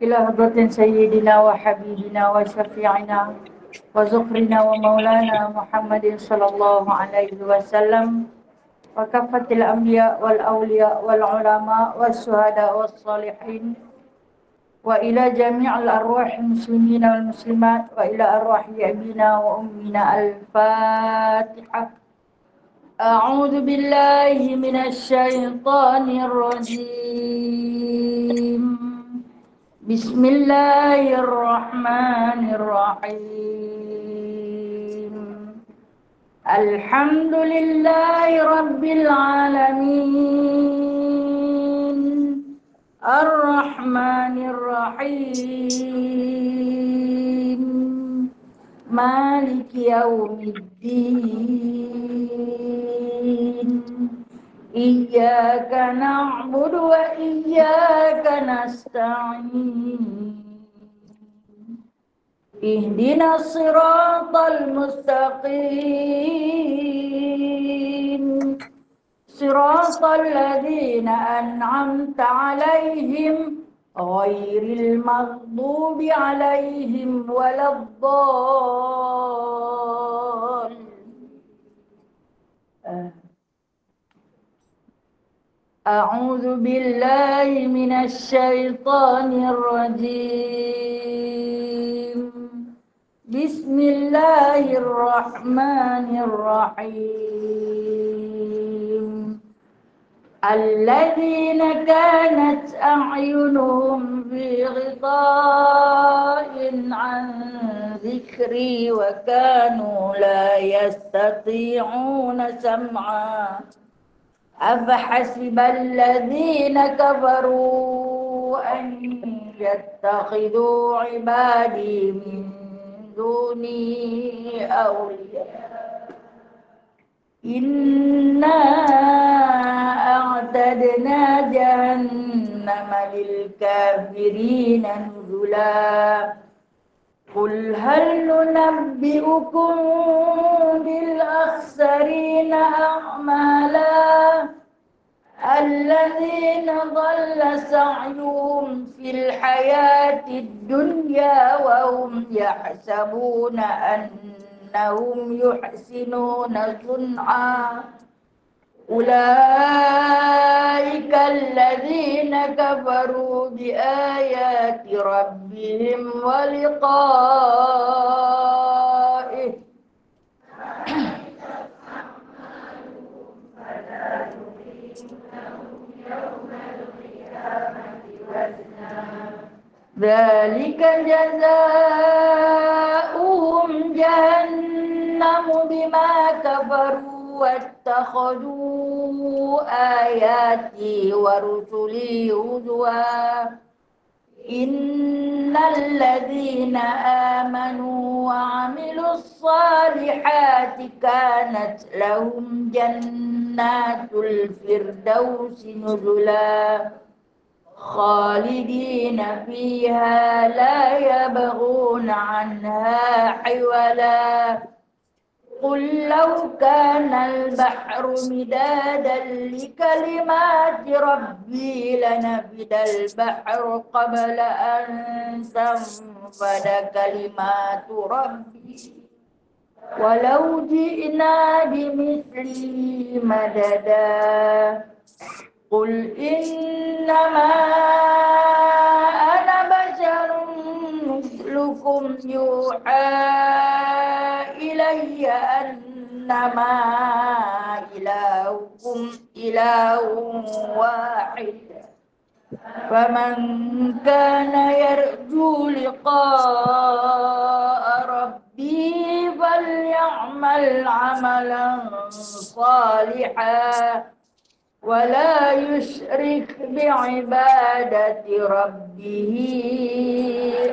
إلى حضرة سيدنا وحبيبنا وشفيعنا وزخرنا ومولانا محمد صلى الله عليه وسلم وكافة الأنبياء والأولياء والعلماء والشهداء والصالحين وإلى جميع الأرواح المسلمين والمسلمات وإلى أرواح أبينا وأمنا الفاتحة. أعوذ بالله من الشيطان الرجيم. بسم الله الرحمن الرحيم. الحمد لله رب العالمين الرحمن الرحيم مالك يوم الدين إياك نعبد وإياك نستعين اهدنا الصراط المستقيم صراط الذين أنعمت عليهم غير المغضوب عليهم ولا الضالين. أعوذ بالله من الشيطان الرجيم. بسم الله الرحمن الرحيم. الذين كانت أعينهم في غطاء عن ذكري وكانوا لا يستطيعون سمعا أفحسب الذين كفروا أن يتخذوا عبادي من دوني أولياء إنا أعتدنا جهنم للكافرين نزلا قل هل ننبئكم بالأخسرين أعمالا الذين ضل سعيهم في الحياة الدنيا وهم يحسبون أنهم يحسنون صنعا أولئك الذين كفروا بآيات ربهم ولقائه ذلك جزاؤهم جهنم بما كفروا واتخذوا آياتي ورسلي هزوا إن الذين آمنوا وعملوا الصالحات كانت لهم جنات الفردوس نزلا خالدين فيها لا يبغون عنها حولا قل لو كان البحر مدادا لكلمات ربي لنفد البحر قبل أن تنفد كلمات ربي ولو جئنا بمثله مددا قل إنما أنا بشر مثلكم يوحى إلي أنما إلهكم إله واحد فمن كان يرجو لقاء ربه فليعمل عملا صالحا ولا يشرك بعبادة ربه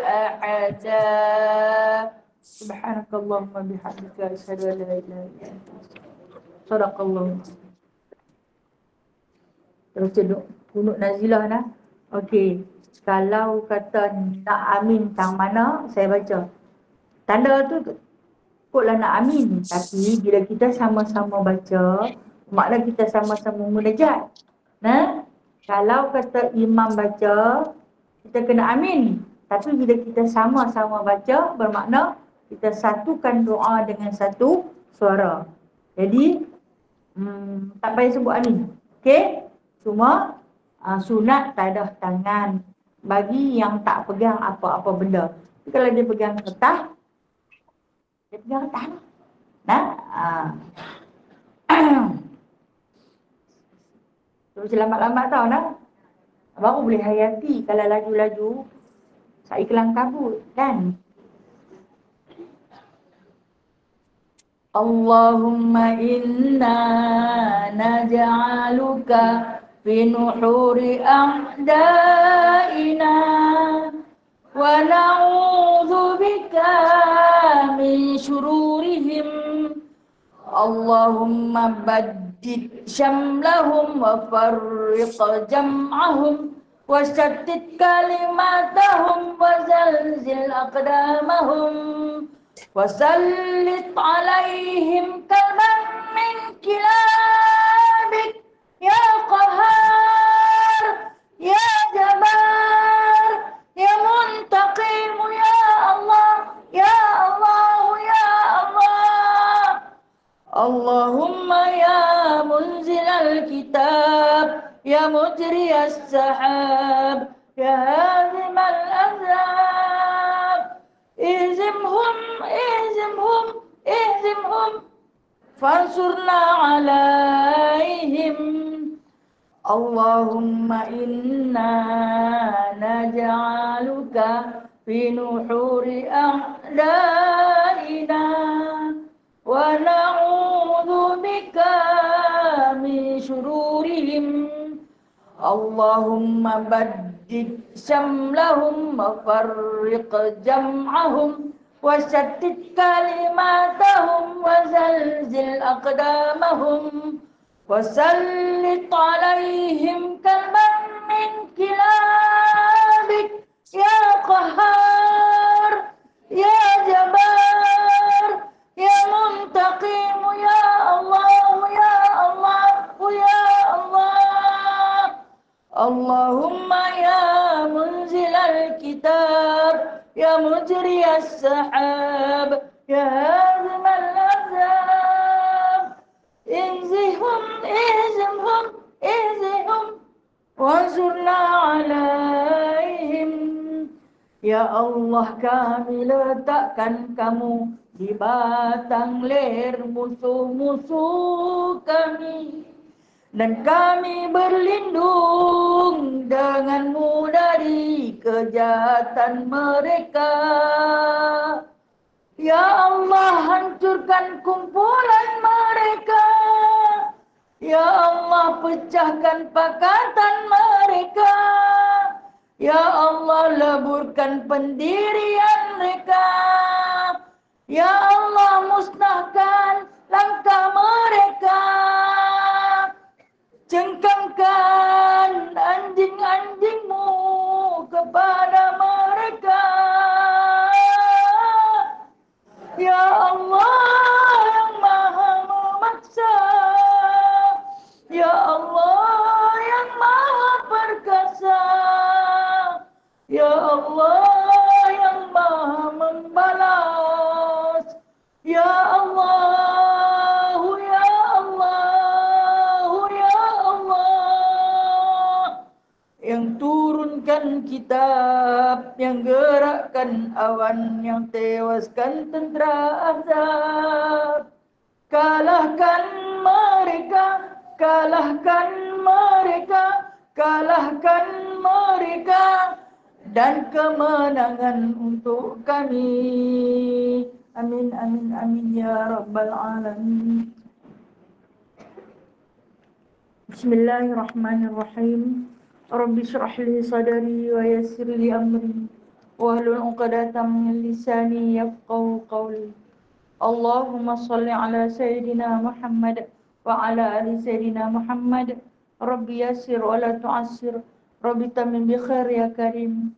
أحدا. سبحانك اللهم وبحمدك أشهد أن لا إله إلا أنت صدق الله. Terus kunut nazilah nah. Okey. Kalau kata nak amin tang mana saya baca. Tanda tu ikutlah nak amin. Tapi bila kita sama-sama baca, makna kita sama-sama munajat. Nah, kalau kata imam baca, kita kena amin. Tapi bila kita sama-sama baca, bermakna kita satukan doa dengan satu suara. Jadi tak payah sebut amin. Okey? Cuma sunat tadah tangan bagi yang tak pegang apa-apa benda. Kalau dia pegang kertas, dia pegang kertas lah. Terus lambat-lambat tau nak. Baru boleh hayati. Kalau laju-laju, saya kelang kabut kan. Allahumma inna naj'aluka fi nuhuri a'daina wa na'udzu bika min syururihim. Allahumma baddid syamlahum wa farriq jam'ahum wa shattit kalimatahum wa zalzil aqdamahum wa sallit alaihim kalban min kilabik ya qahar ya jabar ya muntaqim ya Allah ya Allah ya Allah. Allahumma ya munzilal kitab ya mujriyas sahab ya hazimal azab ihzimhum fansurna alaihim. Allahumma inna naj'aluka fi nuhuri a'daina wa na'udzu bika min syururihim. Allahumma baddid syamlahum wa farriq jam'ahum wa shattit kalimatahum wa zalzil aqdamahum wa sallit alaihim kalban min kilabik ya qahar ya jabar ya muntaqim ya Allah ya Allah ya Allah. Allahumma ya munzilal kitab ya mujriyas sahab ya hazimal azab ihzimhum wansurna alaihim. Ya Allah, kami letakkan kamu di batang leher musuh-musuh kami, dan kami berlindung denganmu dari kejahatan mereka. Ya Allah, hancurkan kumpulan mereka. Ya Allah, pecahkan pakatan mereka. Ya Allah, leburkan pendirian mereka. Ya Allah, musnahkan langkah mereka. Cengkamkan anjing-anjingmu kepada mereka. Ya Allah yang maha memaksa, Ya Allah yang maha perkasa, Ya Allah yang maha membalas, Ya Allah, Ya Allah, Ya Allah, yang turunkan kitab, yang gerakkan awan, yang tewaskan tentera Ahzab. Kalahkan mereka, kalahkan mereka, kalahkan mereka, dan kemenangan untuk kami. Amin, amin, amin ya Rabbal Alamin. Bismillahirrahmanirrahim. Rabbi syrah li sadri wa yassir li amri wahlul 'uqdatam min lisani yafqahu qawli. Allahumma shalli ala sayyidina Muhammad wa ala ali sayyidina Muhammad. Rabbi yassir wa la tu'assir, Rabbi tamim bi khair ya karim.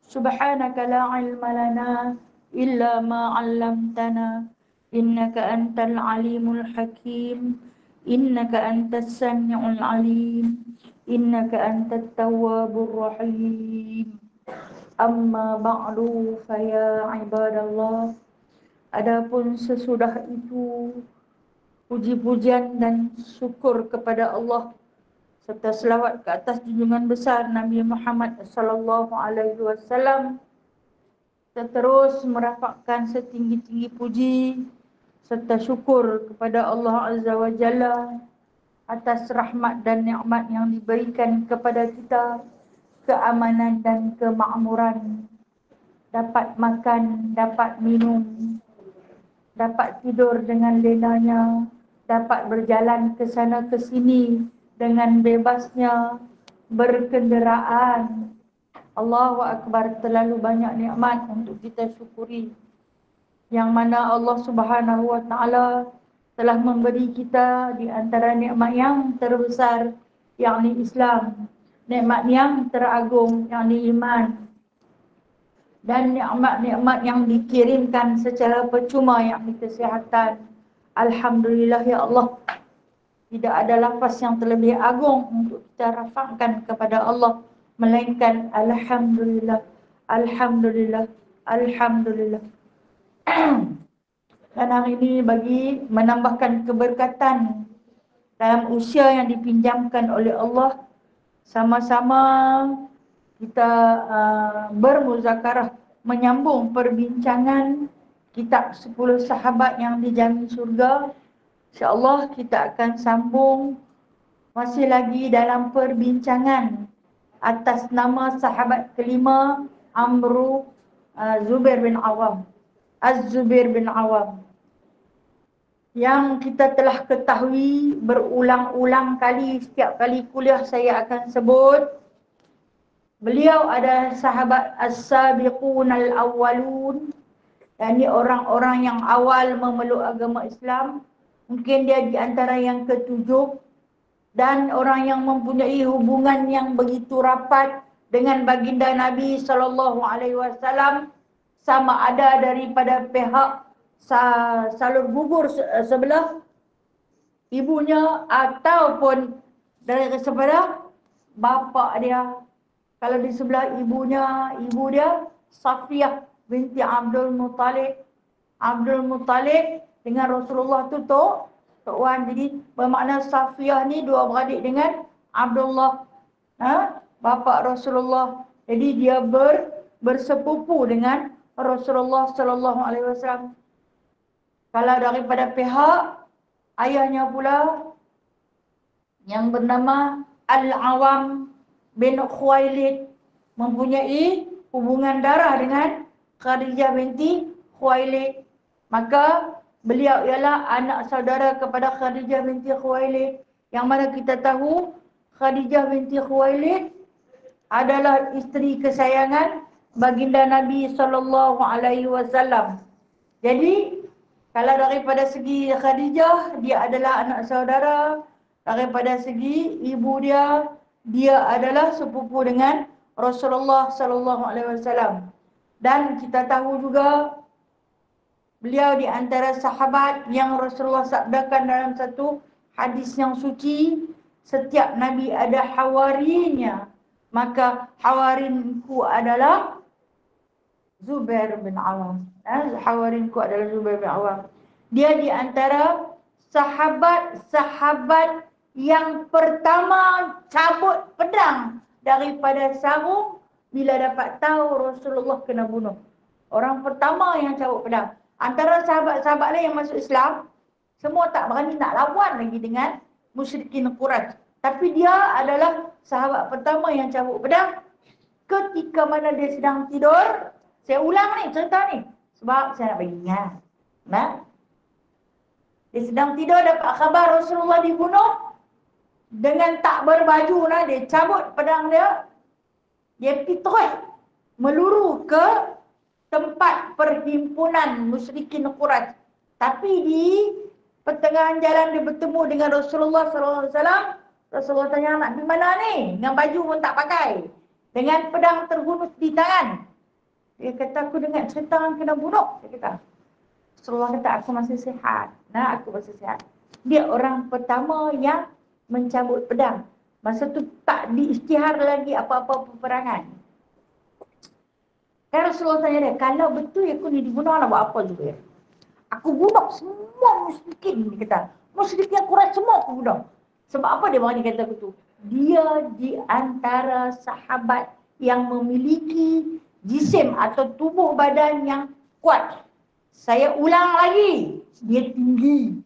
Subhanaka la ilma lana illa ma 'allamtana, innaka antal alimul hakim. Innaka antas sami'ul alim, innaka antat tawwabur rahim. Amma ba'du faya ibadallah. Adapun sesudah itu, puji-pujian dan syukur kepada Allah serta selawat ke atas junjungan besar Nabi Muhammad sallallahu alaihi wasallam. Kita terus merapatkan setinggi-tinggi puji serta syukur kepada Allah Azza wa Jalla atas rahmat dan nikmat yang diberikan kepada kita, keamanan dan kemakmuran, dapat makan, dapat minum, dapat tidur dengan lenanya, dapat berjalan ke sana ke sini dengan bebasnya, berkenderaan. Allahu Akbar, terlalu banyak nikmat untuk kita syukuri, yang mana Allah Subhanahu wa taala telah memberi kita di antara nikmat yang terbesar, yakni Islam, nikmat yang teragung, yakni iman, dan nikmat-nikmat yang dikirimkan secara percuma, yakni kesihatan. Alhamdulillah ya Allah, tidak ada lafaz yang terlebih agung untuk kita rafakkan kepada Allah melainkan Alhamdulillah, Alhamdulillah, Alhamdulillah. Dan hari ini bagi menambahkan keberkatan dalam usia yang dipinjamkan oleh Allah, sama-sama kita bermuzakarah menyambung perbincangan kitab 10 sahabat yang dijamin surga. InsyaAllah kita akan sambung masih lagi dalam perbincangan atas nama sahabat kelima, Amru Zubair bin Awam, Az-Zubair bin Awam, yang kita telah ketahui berulang-ulang kali. Setiap kali kuliah saya akan sebut beliau adalah sahabat as-sabiqun al-awwalun, yakni orang-orang yang awal memeluk agama Islam. Mungkin dia di antara yang ketujuh, dan orang yang mempunyai hubungan yang begitu rapat dengan baginda Nabi sallallahu alaihi wasallam, sama ada daripada pihak salur gugur sebelah ibunya ataupun dari sebelah bapa dia. Kalau di sebelah ibunya, ibu dia Safiyah binti Abdul Muttalib. Abdul Muttalib dengan Rasulullah tu Tok Wan. Jadi bermakna Safiyah ni dua beradik dengan Abdullah, bapa Rasulullah. Jadi dia bersepupu dengan Rasulullah sallallahu alaihi wasallam. Kalau daripada pihak ayahnya pula yang bernama Al-Awam bin Khuwailid, mempunyai hubungan darah dengan Khadijah binti Khuwailid. Maka beliau ialah anak saudara kepada Khadijah binti Khuwailid, yang mana kita tahu Khadijah binti Khuwailid adalah isteri kesayangan baginda Nabi sallallahu alaihi wasallam. Jadi kalau daripada segi Khadijah, dia adalah anak saudara. Daripada segi ibu dia, dia adalah sepupu dengan Rasulullah sallallahu alaihi wasallam. Dan kita tahu juga beliau di antara sahabat yang Rasulullah sabdakan dalam satu hadis yang suci, setiap Nabi ada hawarinya, maka hawarinku adalah Zubair bin Awam. Hawarinku adalah Zubair bin Awam. Dia di antara sahabat-sahabat yang pertama cabut pedang daripada sarung bila dapat tahu Rasulullah kena bunuh. Orang pertama yang cabut pedang. Antara sahabat-sahabat lain yang masuk Islam, semua tak berani nak lawan lagi dengan musyrikin Quraisy. Tapi dia adalah sahabat pertama yang cabut pedang ketika mana dia sedang tidur. Saya ulang ni cerita ni sebab saya nak bagi ingat. Dia sedang tidur, dapat khabar Rasulullah dibunuh. Dengan tak berbaju lah, dia cabut pedang dia. Dia pergi terus meluru ke tempat perhimpunan musyrikin Quraisy. Tapi di pertengahan jalan dia bertemu dengan Rasulullah sallallahu alaihi wasallam. Rasulullah tanya, nak pergi mana ni? Dengan baju pun tak pakai, dengan pedang terhunus di tangan. Dia kata, aku dengar cerita orang kena bunuh. Dia kata, Rasulullah kata, aku masih sihat. Aku masih sihat. Dia orang pertama yang mencabut pedang. Masa tu tak diisytihar lagi apa-apa peperangan. Kan Rasulullah tanya dia, kalau betul aku ni dibunuh, nak buat apa juga? Aku bunuh semua musyrikin, dia kata. Musyrikin Quraisy semua aku bunuh. Sebab apa dia berani kata begitu? Dia di antara sahabat yang memiliki jisim atau tubuh badan yang kuat. Saya ulang lagi, dia tinggi.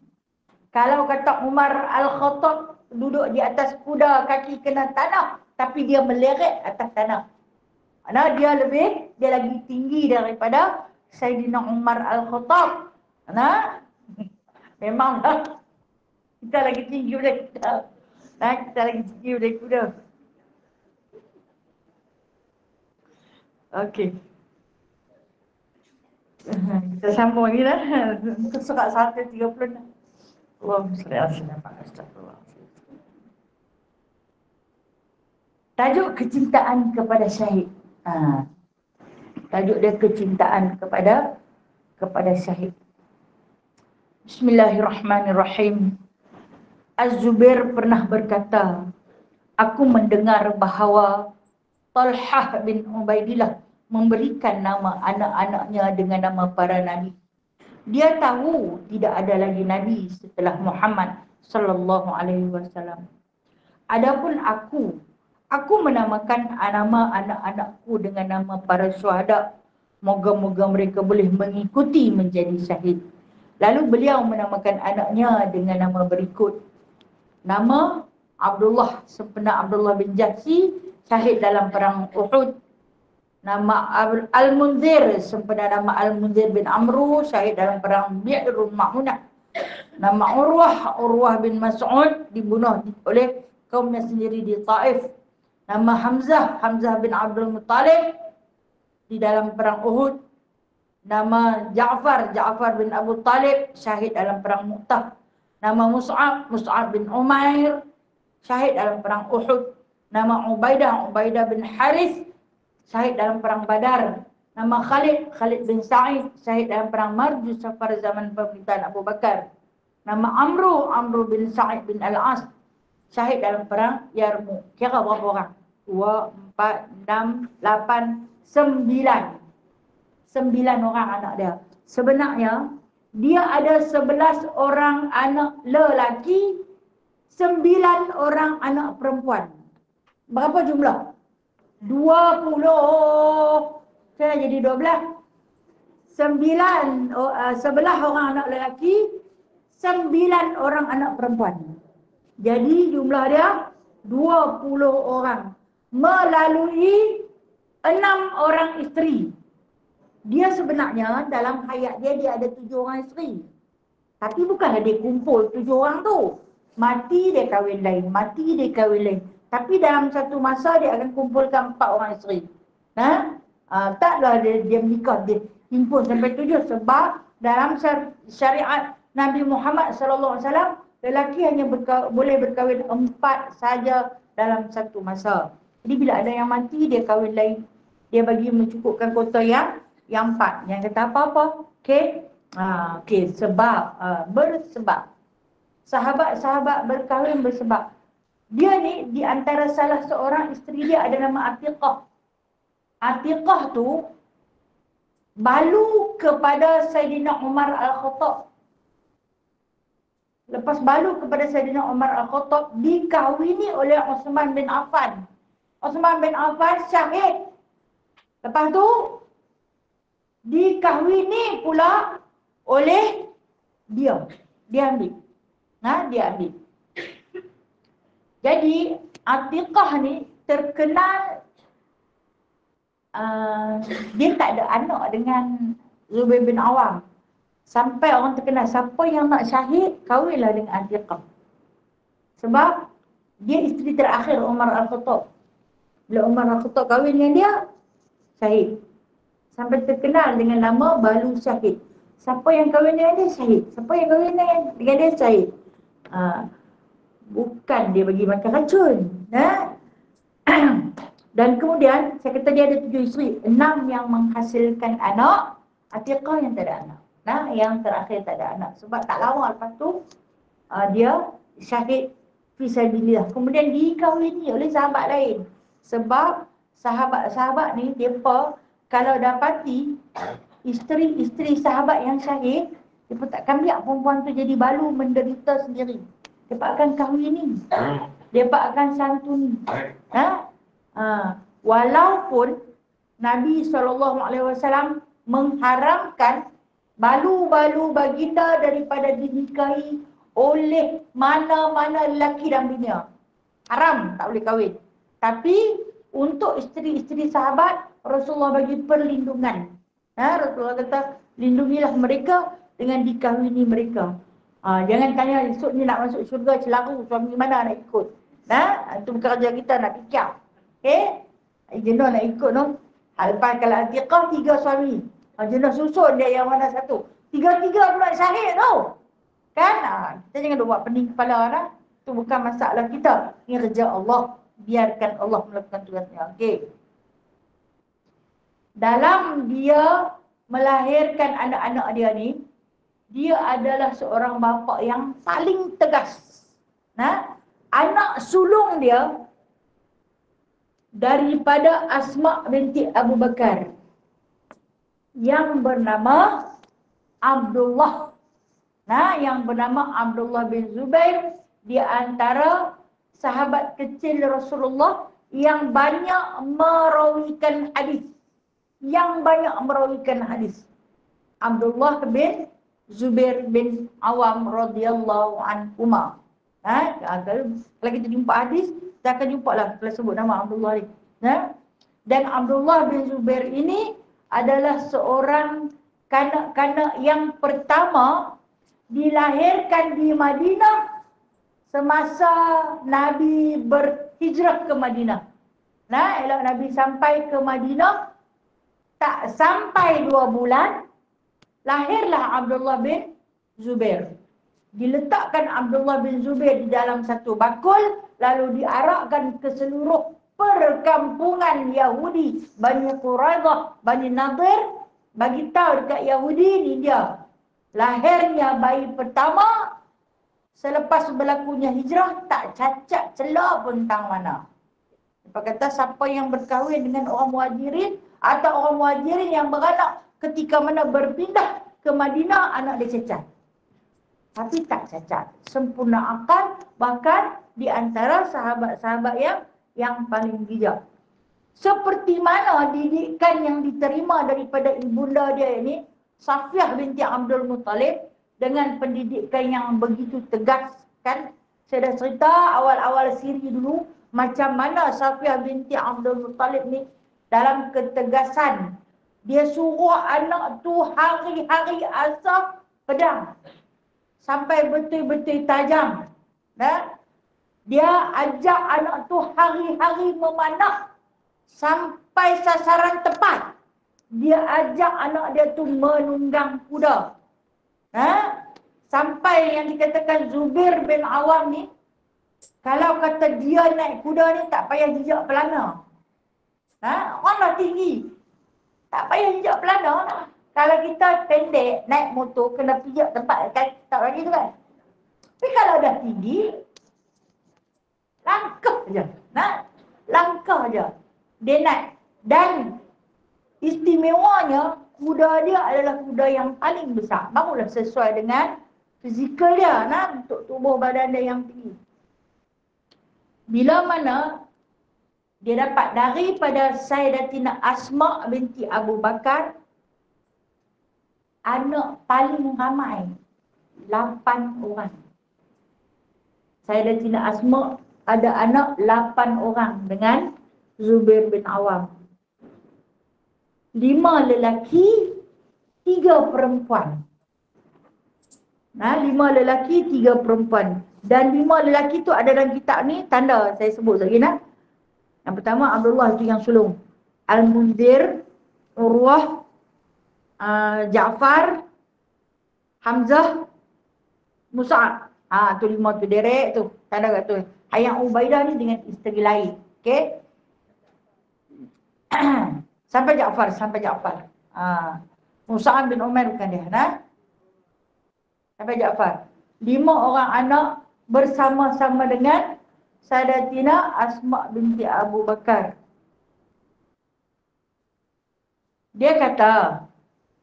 Kalau kata Umar Al-Khattab duduk di atas kuda, kaki kena tanah, tapi dia meleret atas tanah. Karena dia lagi tinggi daripada Sayyidina Umar Al-Khattab. Karena memanglah kita lagi tinggi daripada kuda. Nah, kita lagi tinggi daripada kuda. Okey. Kita sambung lagi lah. Untuk surat 136. Allahumma salli ala sayyidina Muhammad. Astagfirullah. Tajuk kecintaan kepada syahid. Tajuk dia kecintaan kepada syahid. Bismillahirrahmanirrahim. Az-Zubair pernah berkata, aku mendengar bahawa Talhah bin Ubaidillah memberikan nama anak-anaknya dengan nama para nabi. Dia tahu tidak ada lagi nabi setelah Muhammad sallallahu alaihi wasallam. Adapun aku menamakan nama anak-anakku dengan nama para syuhada. Moga-moga mereka boleh mengikuti menjadi syahid. Lalu beliau menamakan anaknya dengan nama berikut. Nama Abdullah, sempena Abdullah bin Jahsi, syahid dalam perang Uhud. Nama Al-Munzir, sempena nama Al-Munzir bin Amru, syahid dalam perang Bi'rul Ma'unah. Nama Urwah bin Mas'ud, dibunuh oleh kaumnya sendiri di Taif. Nama Hamzah bin Abdul Muttalib, di dalam perang Uhud. Nama Ja'far bin Abu Talib, syahid dalam perang Mu'tah. Nama Mus'ab bin Umair, syahid dalam perang Uhud. Nama Ubaidah bin Harith, syahid dalam perang Badar. Nama Khalid bin Sa'id, syahid dalam perang Marju Safar zaman pemerintahan Abu Bakar. Nama Amru bin Sa'id bin Al-As, syahid dalam perang Yarmouk. Kira berapa orang? 2, 4, 6, 8, 9. 9 orang anak dia. Sebenarnya dia ada 11 orang anak lelaki, 9 orang anak perempuan. Berapa jumlah? 20. Saya jadi 12. 11 orang anak lelaki, 9 orang anak perempuan. Jadi jumlah dia 20 orang. Melalui 6 orang isteri. Dia sebenarnya dalam hayat dia ada 7 orang isteri. Tapi bukanlah dia kumpul 7 orang tu. Mati dia kahwin lain. Tapi dalam satu masa dia akan kumpulkan 4 orang isteri. Taklah dia menikah, dia himpun sampai 7. Sebab dalam syariat Nabi Muhammad SAW, lelaki hanya boleh berkahwin 4 saja dalam satu masa. Jadi bila ada yang mati, dia kahwin lain. Dia bagi mencukupkan kota yang 4. Yang kata apa-apa. Okey, bersebab. Sahabat-sahabat berkahwin bersebab. Dia ni di antara salah seorang isteri dia ada nama Atiqah. Atiqah tu balu kepada Sayyidina Umar Al-Khattab. Lepas balu kepada Sayyidina Umar Al-Khattab, dikahwini oleh Uthman bin Affan. Uthman bin Affan syahid. Lepas tu dikahwini pula oleh dia. Dia ambil. Dia ambil. Jadi Atiqah ni terkenal dia tak ada anak dengan Zubair bin Awam. Sampai orang terkenal siapa yang nak syahid, kahwinlah dengan Atiqah. Sebab dia isteri terakhir Umar Al-Khattab. Bila Umar Al-Khattab kahwin dengan dia, syahid. Sampai terkenal dengan nama Balu Syahid. Siapa yang kahwin dengan dia, syahid. Siapa yang kahwin dengan dia, syahid. Bukan dia bagi makan racun. Dan kemudian, saya kata dia ada 7 isteri. 6 yang menghasilkan anak, Atiqah yang tak ada anak. Yang terakhir tak ada anak. Sebab tak lama lepas tu, dia syahid fisabilillah. Kemudian dikahwini oleh sahabat lain. Sebab sahabat-sahabat ni, mereka kalau dapati isteri sahabat yang syahid, dia pun takkan biar perempuan tu jadi balu menderita sendiri. Dia pun akan kahwini. Dia pun akan santuni. Walaupun Nabi SAW mengharamkan balu-balu baginda daripada dinikahi oleh mana-mana lelaki dalam dunia. Haram, tak boleh kahwin. Tapi untuk isteri-isteri sahabat, Rasulullah bagi perlindungan. Rasulullah kata, lindungilah mereka dengan dikahwini mereka. Jangan tanya esok ni nak masuk syurga celaru, suami mana nak ikut. Itu bukan kerja kita nak fikir. Okay? Jenuh nak ikut tu. Lepas kalau Atiqah 3 suami. Jenuh susun dia yang mana satu. 3-3 pula syahid tu. Kan? Kita jangan buat pening kepala dah. Itu bukan masalah kita. Ini kerja Allah. Biarkan Allah melakukan tugasnya. Okey. Dalam dia melahirkan anak-anak dia ni, dia adalah seorang bapa yang paling tegas. Anak sulung dia daripada Asma binti Abu Bakar yang bernama Abdullah. Yang bernama Abdullah bin Zubair, di antara sahabat kecil Rasulullah yang banyak merawikan hadis. Abdullah bin Zubair bin Awam radhiyallahu anhuma. Kalau kita jumpa hadis, kita akan jumpa lah kalau sebut nama Abdullah ni. Dan Abdullah bin Zubair ini adalah seorang kanak-kanak yang pertama dilahirkan di Madinah semasa Nabi berhijrah ke Madinah. Elok Nabi sampai ke Madinah, tak sampai 2 bulan, lahirlah Abdullah bin Zubair. Diletakkan Abdullah bin Zubair di dalam satu bakul, lalu diarakkan ke seluruh perkampungan Yahudi, Bani Quraidah, Bani Nadir, bagi tahu dekat Yahudi ni dia lahirnya bayi pertama selepas berlakunya hijrah, tak cacat celah pun tang mana. Apa kata siapa yang berkahwin dengan orang Muhajirin atau orang Muhajirin yang beranak ketika mana berpindah ke Madinah, anak dia cacat. Tapi tak cacat, sempurna akal, bahkan di antara sahabat-sahabat yang paling bijak. Seperti mana didikan yang diterima daripada ibunda dia ini, Safiyah binti Abdul Muttalib, dengan pendidikan yang begitu tegas. Kan saya dah cerita awal-awal siri dulu macam mana Safiyah binti Abdul Muttalib ni dalam ketegasan. Dia suruh anak tu hari-hari asar pedang sampai betul-betul tajam. Dia ajak anak tu hari-hari memanah sampai sasaran tepat. Dia ajak anak dia tu menunggang kuda. Sampai yang dikatakan Zubair bin Awam ni, kalau kata dia naik kuda ni tak payah jejak pelana. Orang dah tinggi, tak payah jejak pelana. Kalau kita pendek naik motor kena pijak tempat tak lagi tu kan. Tapi kalau dah tinggi, langkah je. Langkah je dia naik. Dan istimewanya, kuda dia adalah kuda yang paling besar. Barulah sesuai dengan fizikal dia, untuk tubuh badan dia yang tinggi. Bila mana dia dapat daripada Sayyidatina Asma binti Abu Bakar, anak paling ramai 8 orang. Sayyidatina Asma ada anak 8 orang dengan Zubair bin Awam. 5 lelaki, 3 perempuan. 5 lelaki, 3 perempuan. Dan 5 lelaki tu ada dalam kitab ni, tanda saya sebut lagi . Yang pertama Abdullah itu yang sulung. Al-Munzir, Urwah, Ja'far, Hamzah, Mus'ab. Tu 5 tu derek tu. Tanda kat tu. Yang Ubaidah ni dengan isteri lain. Okey. Sampai Ja'far. Mus'ab bin Umar bukan dia. Sampai Ja'far. 5 orang anak bersama-sama dengan Sayyidatina Asma binti Abu Bakar. Dia kata,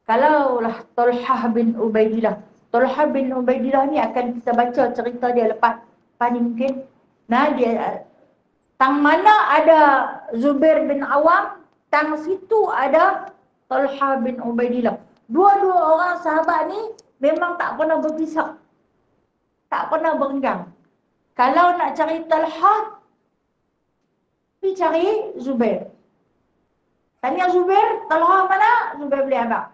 kalaulah Talhah bin Ubaidillah ni akan kita baca cerita dia lepas ni mungkin. Nah, dia tang mana ada Zubair bin Awam, tang situ ada Talhah bin Ubaidillah. Dua-dua orang sahabat ni memang tak pernah berpisah. Tak pernah berenggang. Kalau nak cari Talhah, pergi cari Zubair. Tanya Zubair, Talhah mana? Zubair beli abang.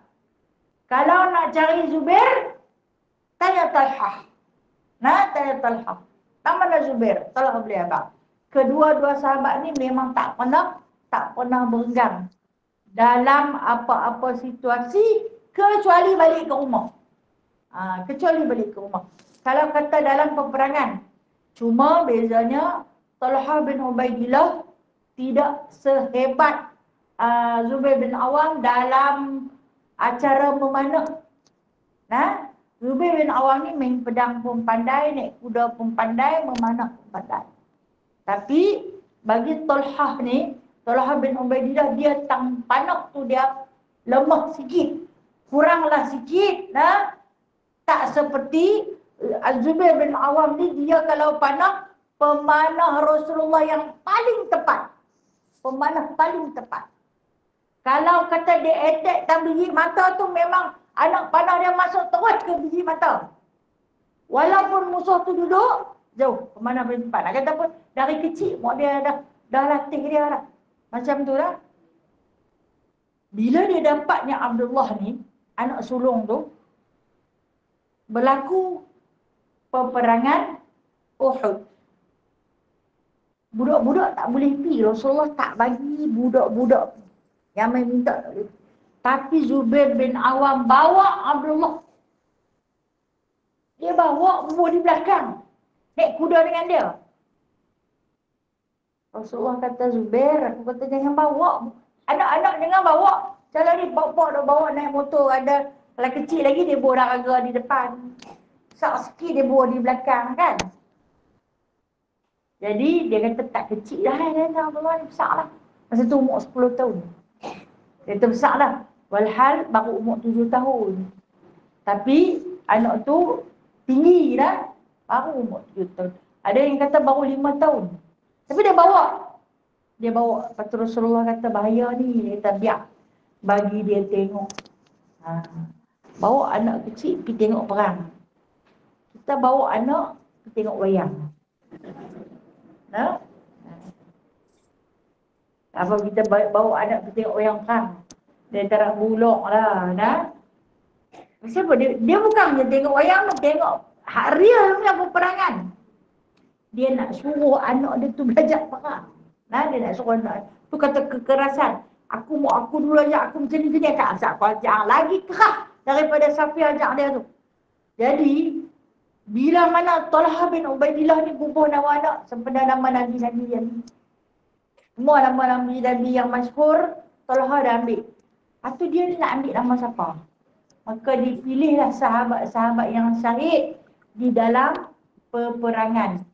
Kalau nak cari Zubair, tanya Talhah. Nah, tanya Talhah. Tak mana Zubair? Talhah beli abang. Kedua-dua sahabat ni memang tak pernah berenggang dalam apa-apa situasi kecuali balik ke rumah. Kecuali balik ke rumah. Kalau kata dalam peperangan, cuma bezanya Talhah bin Ubaidillah tidak sehebat Zubair bin Awam dalam acara memanah. Nah, Zubair bin Awam ni main pedang pun pandai, naik kuda pun pandai, memanah pun pandai. Tapi bagi Talhah ni, Talhah bin Ubaidillah, dia tang panah tu dia lemah sikit, kuranglah sikit. Nah, tak seperti Zubair bin Awam ni, dia kalau panah, pemanah Rasulullah yang paling tepat. Pemanah paling tepat. Kalau kata dia attack tang biji mata tu, memang anak panah dia masuk terus ke biji mata. Walaupun musuh tu duduk jauh, pemanah paling tepat. Nak kata pun dari kecil mak dia dah latih dia dah. Macam tu lah. Bila dia dapatnya Abdullah ni, anak sulung tu, berlaku peperangan Uhud. Budak-budak tak boleh pergi. Rasulullah tak bagi budak-budak yang main minta tak boleh. Tapi Zubair bin Awam bawa Abdullah. Dia bawa di belakang. Naik kuda dengan dia. Rasulullah kata, Zubair, aku kata jangan bawa. Anak-anak jangan bawa. Jalan ni bapak dah bawa naik motor. Ada, kalau kecil lagi dia bawa raga di depan. Besar sikit dia bawa di belakang kan. Jadi dia kata tak kecil dah. Dia kata Abdullah ni besar lah. Masa tu umur 10 tahun. Dia kata besar lah. Walhal baru umur 7 tahun. Tapi anak tu tinggi dah. Baru umur 7 tahun. Ada yang kata baru 5 tahun. Tapi dia bawa. Lepas tu Rasulullah kata bahaya ni. Dia kata biar. Bagi dia tengok. Bawa anak kecil pergi tengok perang. Kita bawa anak pergi tengok wayang. Nah? Apa kita bawa anak pergi tengok wayang perang. Dia tarak bulok lah. Nah? Siapa dia? Dia bukan dia tengok wayang, tengok hak real punya peperangan. Dia nak suruh anak dia tu belajar perang. Nah, dia nak suruh anak tu kata kekerasan. Aku dulu ajak aku macam ni kan. Aku ajak lagi keras daripada Safi ajak dia tu. Jadi bila mana Talhah bin Ubaidillah ni bubuh nama anak sempena nama Nabi-Nabi yang ni. Semua nama Nabi-Nabi yang masyhur Talhah dah ambil. Lepas tu dia nak ambil nama siapa? Maka dipilihlah sahabat-sahabat yang syahid di dalam peperangan.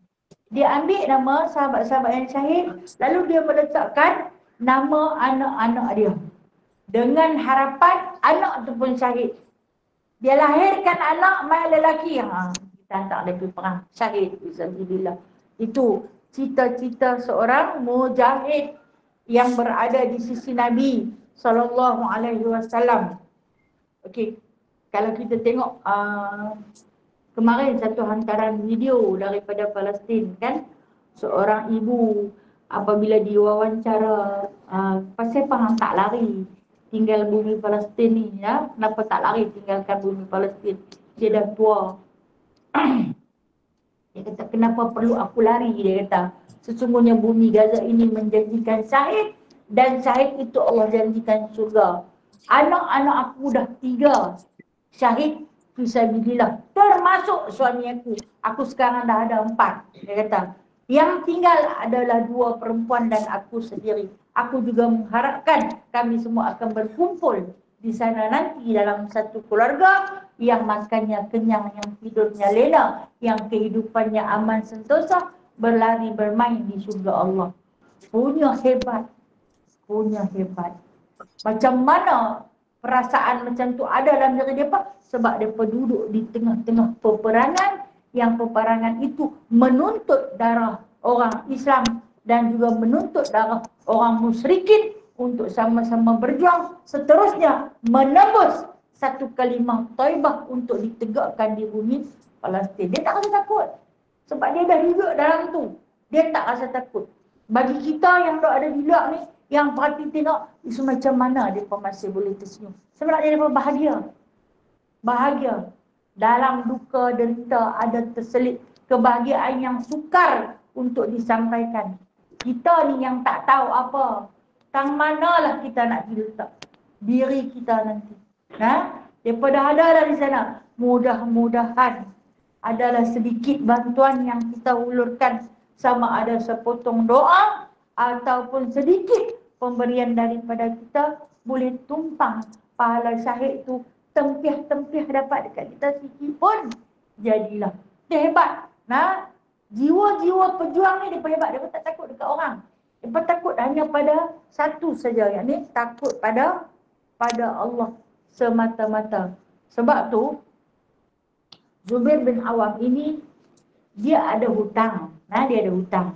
Dia ambil nama sahabat-sahabat yang syahid, lalu dia meletakkan nama anak-anak dia. Dengan harapan anak tu pun syahid. Dia lahirkan anak mai lelaki. Kita hantar dia pergi perang. Syahid. Bismillah. Itu cita-cita seorang mujahid yang berada di sisi Nabi SAW. Okey. Kalau kita tengok kemarin satu hantaran video daripada Palestin kan, seorang ibu apabila diwawancara pasal perang tak lari tinggal bumi Palestin ni ya, kenapa tak lari tinggalkan bumi Palestin, dia dah tua. Dia kata kenapa perlu aku lari, dia kata sesungguhnya bumi Gaza ini menjanjikan syahid dan syahid itu Allah janjikan surga. Anak-anak aku dah 3 syahid fisabilillah, termasuk suami aku. Aku sekarang dah ada 4. Dia kata, yang tinggal adalah 2 perempuan dan aku sendiri. Aku juga mengharapkan kami semua akan berkumpul di sana nanti dalam satu keluarga yang makannya kenyang, yang tidurnya lena, yang kehidupannya aman sentosa, berlari bermain di surga Allah. Punya hebat. Macam mana perasaan macam tu ada dalam diri dia apa? Sebab dia duduk di tengah-tengah peperangan, yang peperangan itu menuntut darah orang Islam dan juga menuntut darah orang musyrikin untuk sama-sama berjuang, seterusnya menembus satu kalimah taibah untuk ditegakkan di bumi Palestin. Dia tak rasa takut sebab dia dah hidup dalam tu. Dia tak rasa takut. Bagi kita yang ada di luar ni, yang perhati tengok isu macam mana dia pun masih boleh tersenyum. Sebenarnya dia pun bahagia. Bahagia. Dalam duka derita ada terselit kebahagiaan yang sukar untuk disampaikan. Kita ni yang tak tahu apa. Tang manalah kita nak letak diri kita nanti. Daripada ada dari sana. Mudah-mudahan adalah sedikit bantuan yang kita ulurkan, sama ada sepotong doa ataupun sedikit pemberian daripada kita, boleh tumpang pahala syahid tu tempiah-tempiah dapat dekat kita sikit pun jadilah. Dia hebat. Jiwa-jiwa pejuang ni dia hebat. Dia tak takut dekat orang. Dia takut hanya pada satu saja, yakni takut pada Allah semata-mata. Sebab tu Zubair bin Awam ini dia ada hutang. Dia ada hutang.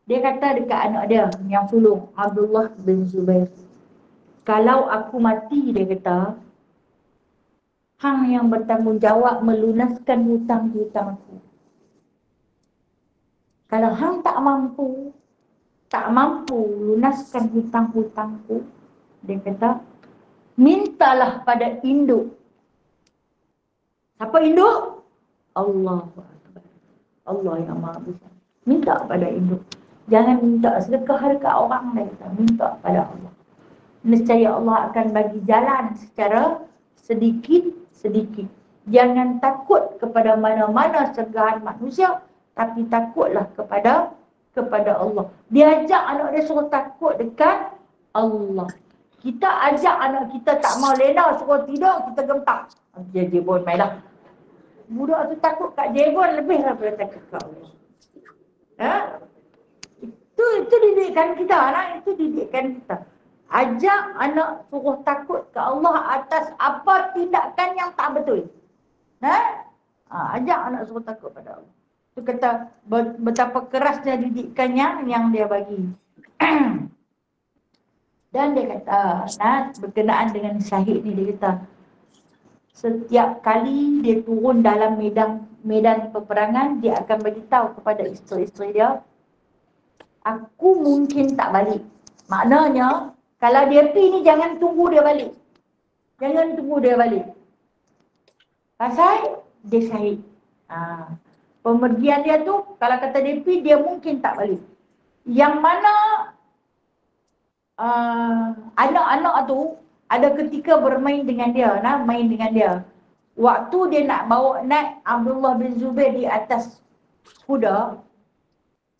Dia kata dekat anak dia yang sulung, Abdullah bin Zubair, kalau aku mati, dia kata, hang yang bertanggungjawab melunaskan hutang-hutang aku. Kalau hang tak mampu lunaskan hutang-hutangku, dia kata, mintalah pada induk. Siapa induk? Allah. Allah yang Maha Besar. Minta pada induk. Jangan minta sedekah dekat orang lain. Minta pada Allah. Nescaya Allah akan bagi jalan secara sedikit-sedikit. Jangan takut kepada mana-mana sergahan manusia, tapi takutlah kepada Allah. Dia ajak anak dia suruh takut dekat Allah. Kita ajak anak kita tak mau lena, suruh tidur, kita gempak. Dia jebon mainlah. Budak tu takut kat jebon lebih daripada takut kat Allah. Itu didikan kita, itu didikan kita. Ajak anak suruh takut ke Allah atas apa tindakan yang tak betul. Ajak anak suruh takut pada Allah. Itu kata betapa kerasnya didikannya yang dia bagi. Dan dia kata, berkenaan dengan syahid ni, dia kata, setiap kali dia turun dalam medan peperangan, dia akan beritahu kepada isteri-isteri dia, aku mungkin tak balik. Maknanya, kalau dia pergi ni jangan tunggu dia balik. Jangan tunggu dia balik. Pasal dia syahid. Pemergian dia tu, kalau kata dia pergi, dia mungkin tak balik. Yang mana anak-anak tu ada ketika bermain dengan dia, main dengan dia. Waktu dia nak bawa naik Abdullah bin Zubair di atas kuda,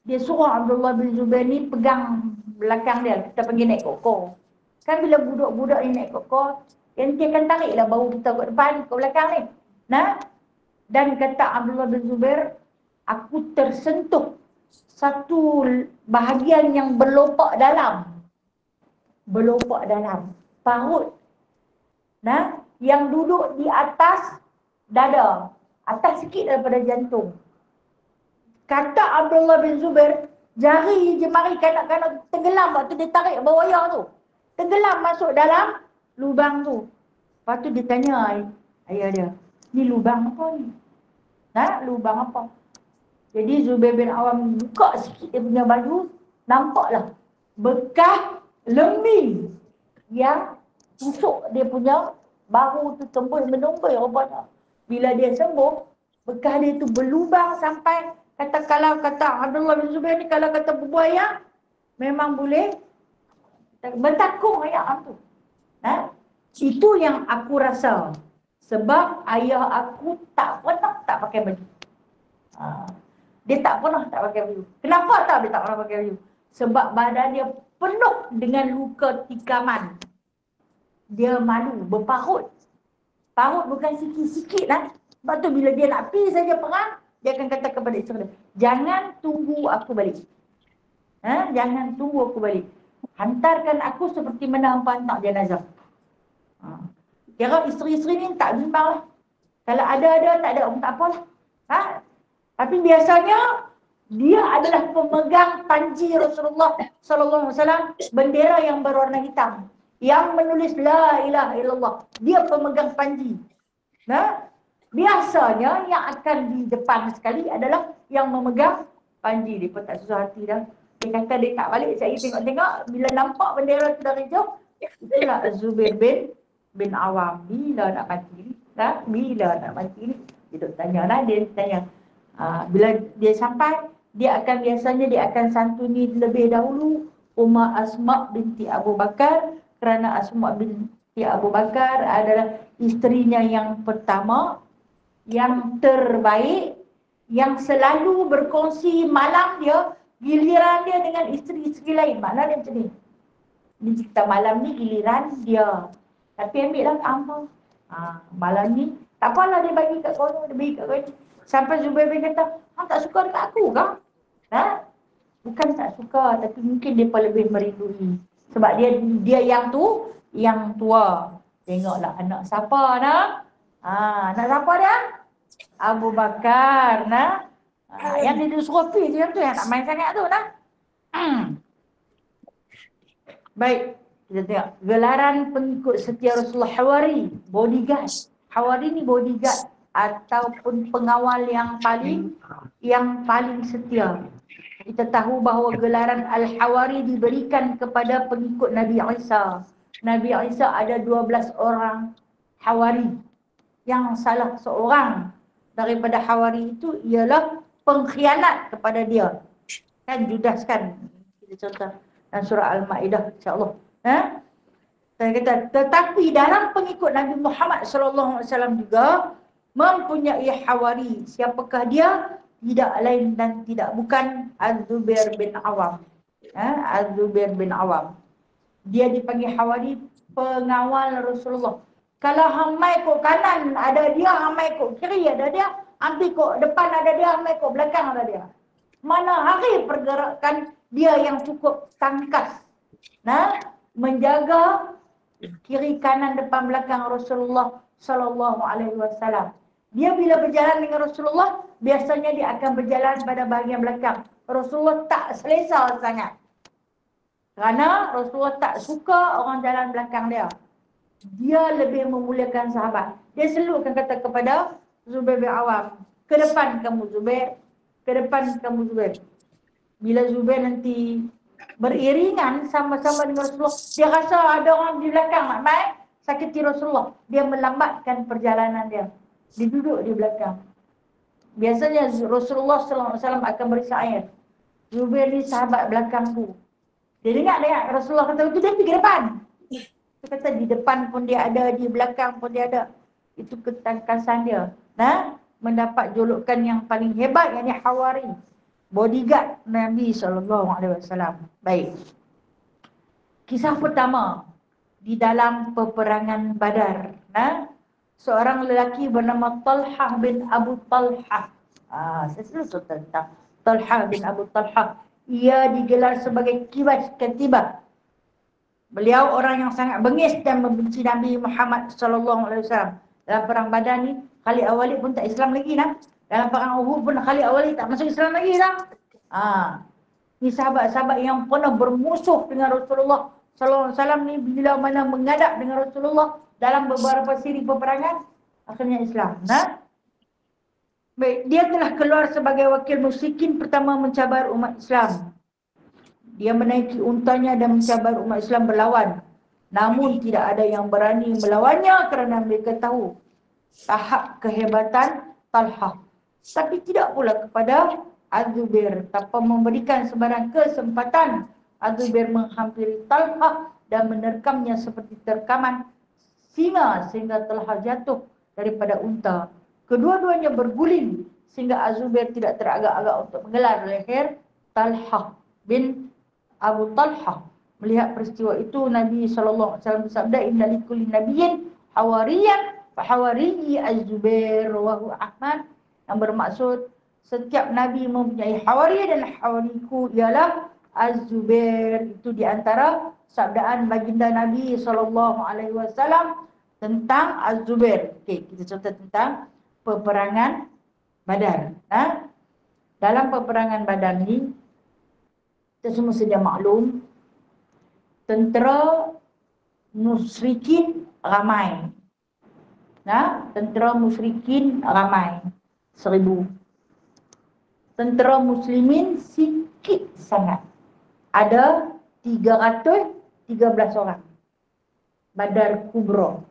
dia suruh Abdullah bin Zubair ni pegang belakang dia. Kita pergi naik kokor. Kan bila budak-budak ni naik kokor, dia akan tariklah bahu kita ke depan, ke belakang ni. Dan kata Abdullah bin Zubair, aku tersentuh satu bahagian yang berlopak dalam. Parut. Yang duduk di atas dada. Atas sikit daripada jantung. Kata Abdullah bin Zubair, jari jemari kanak-kanak tenggelam waktu dia tarik bawah wayar tu. Tenggelam masuk dalam lubang tu. Lepas tu dia tanya ayah dia, ni lubang apa ni? Lubang apa? Jadi Zubair bin Awam buka sikit dia punya baju, nampaklah bekas lembing yang tusuk dia punya bahu tu, tembus menumbuh rupanya. Bila dia sembuh, bekas dia tu berlubang sampai kalau kata Abdullah bin Zubair ni, kalau kata berbuaya, memang boleh bertakung ayat tu. Itu yang aku rasa. Sebab ayah aku tak pernah tak pakai baju. Dia tak pernah tak pakai baju. Kenapa dia tak pernah pakai baju? Sebab badan dia penuh dengan luka tikaman. Dia malu, berparut. Parut bukan sikit-sikit lah. Sebab tu bila dia nak pergi saja perang, dia akan kata kepada isteri dia, jangan tunggu aku balik. Jangan tunggu aku balik. Hantarkan aku seperti mana hangpa hantar jenazah. Kira isteri-isteri ni tak bimbang lah. Kalau ada, tak ada, tak apalah. Tapi biasanya dia adalah pemegang panji Rasulullah sallallahu alaihi wasallam, bendera yang berwarna hitam yang menulis la ilaha illallah. Dia pemegang panji. Biasanya yang akan di depan sekali adalah yang memegang panji. Dia pun tak susah hati dah. Dia kata dia tak balik, saya tengok-tengok, bila nampak bendera tu dari jauh, itulah Zubair bin Awam. Bila nak mati ni? Bila nak mati ni? Dia tanya lah, dia tanya. Bila dia sampai, dia akan santuni lebih dahulu Umar Asma binti Abu Bakar, kerana Asma binti Abu Bakar adalah isterinya yang pertama, yang terbaik, yang selalu berkongsi malam dia, giliran dia dengan isteri-isteri lain. Makna dia macam ni. Dia cerita malam ni giliran dia. Tapi ambil lah amal. Malam ni, tak apalah dia bagi kat kono, dia bagi kat kono. Sampai Zubair bin kata, hang tak suka dekat aku kah? Bukan tak suka, tapi mungkin dia pun lebih merindui. Sebab dia yang tua. Tengoklah anak siapa nak? Anak siapa dia? Abu Bakar nah. Yang dia suruh pergi dia tu yang tak main sangat tu nah. Baik, kita tengok gelaran pengikut setia Rasulullah Hawari, bodyguard. Hawari ni bodyguard ataupun pengawal yang paling setia. Kita tahu bahawa gelaran Al-Hawari diberikan kepada pengikut Nabi Isa. Nabi Isa ada 12 orang Hawari. Yang salah seorang daripada Hawari itu ialah pengkhianat kepada dia. Kan Judas kan? Kita contoh dalam surah Al-Ma'idah insya-Allah. Saya kata, tetapi dalam pengikut Nabi Muhammad sallallahu alaihi wasallam juga mempunyai Hawari. Siapakah dia? Tidak lain dan tidak bukan Az-Zubair bin Awam. Az-Zubair bin Awam. Dia dipanggil Hawari, pengawal Rasulullah. Kalau hamai kok kanan ada dia, hamai kok kiri ada dia, ambil kok depan ada dia, hamai kok belakang ada dia. Mana hari pergerakan dia yang cukup tangkas. Menjaga kiri kanan depan belakang Rasulullah sallallahu alaihi wasallam. Dia bila berjalan dengan Rasulullah, biasanya dia akan berjalan pada bahagian belakang. Rasulullah tak selesa sangat. Kerana Rasulullah tak suka orang jalan belakang dia. Dia lebih memuliakan sahabat. Dia selalu akan kata kepada Zubair bin Awam, ke depan kamu Zubair, ke depan kamu Zubair. Bila Zubair nanti beriringan sama-sama dengan Rasulullah, dia rasa ada orang di belakang mai sakiti Rasulullah. Dia melambatkan perjalanan dia. Dia duduk di belakang. Biasanya Rasulullah SAW akan berisi air. Zubair ni sahabat belakangku. Dia dengar Rasulullah kata itu, dia pergi depan. Dia kata di depan pun dia ada, di belakang pun dia ada. Itu ketangkasan dia. Mendapat julukan yang paling hebat, yang ini Hawari. Bodyguard Nabi SAW. Baik. Kisah pertama di dalam peperangan Badar. Seorang lelaki bernama Talhah bin Abu Talhah. Saya selalu tentang Talhah bin Abu Talhah. Ia digelar sebagai Kibas Katibah. Beliau orang yang sangat bengis dan membenci Nabi Muhammad SAW. Dalam perang Badar ni, Khalid Al-Walid pun tak Islam lagi dah. Dalam perang Uhud pun Khalid Al-Walid tak masuk Islam lagi dah. Ni sahabat-sahabat yang pernah bermusuh dengan Rasulullah SAW ni, bila mana menghadap dengan Rasulullah dalam beberapa siri peperangan, akhirnya Islam. Baik, dia telah keluar sebagai wakil musyrikin pertama mencabar umat Islam. Dia menaiki untanya dan mencabar umat Islam berlawan. Namun tidak ada yang berani melawannya kerana mereka tahu tahap kehebatan Talhah. Tapi tidak pula kepada Az-Zubair, tanpa memberikan sebarang kesempatan, Az-Zubair menghampiri Talhah dan menerkamnya seperti terkaman singa sehingga Talhah jatuh daripada unta. Kedua-duanya berguling sehingga Az-Zubair tidak teragak-agak untuk menggelar leher Talhah bin Abu Talhah. Melihat peristiwa itu, Nabi SAW bersabda, inna likulli nabiyyin hawariyan fa hawariyi Az-Zubair rawahu Ahmad, yang bermaksud setiap nabi mempunyai hawari dan hawariku ialah Az-Zubair. Itu di antara sabdaan baginda Nabi SAW tentang Az-Zubair. Okey, kita cerita tentang peperangan Badar. Dalam peperangan Badar ni, kita semua sedia maklum, tentera musyrikin ramai. Tentera musyrikin ramai, 1000. Tentera muslimin sikit sangat. Ada 313 orang. Badar Kubra.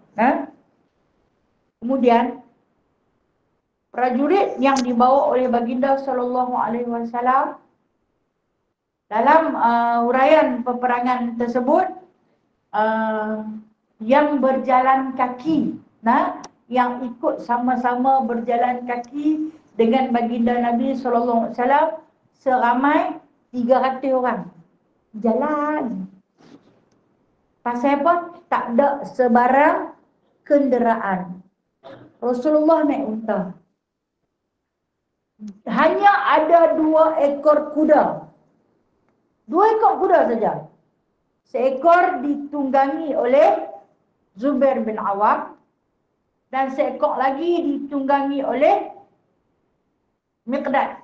Kemudian prajurit yang dibawa oleh baginda SAW dalam huraian peperangan tersebut, yang berjalan kaki, yang ikut sama-sama berjalan kaki dengan baginda Nabi SAW seramai 300 orang. Jalan. Pasal apa? Tak ada sebarang kenderaan. Rasulullah naik unta. Hanya ada 2 ekor kuda. 2 ekor kuda saja. Seekor ditunggangi oleh Zubair bin Awam dan seekor lagi ditunggangi oleh Miqdad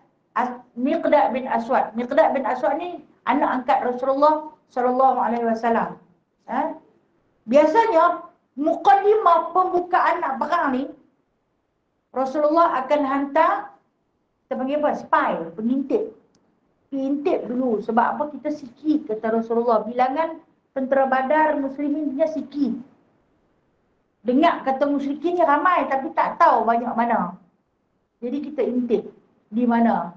bin Aswad. Miqdad bin Aswad ni anak angkat Rasulullah SAW. Biasanya muqaddimah pembukaan nak perang ni, Rasulullah akan hantar, kita panggil apa? Spy, pengintip. Intip dulu. Sebab apa? Kita sikit, kata Rasulullah. Bilangan tentera Badar muslimin punya sikit. Dengar kata musyrikin ni ramai tapi tak tahu banyak mana. Jadi kita intip. Di mana?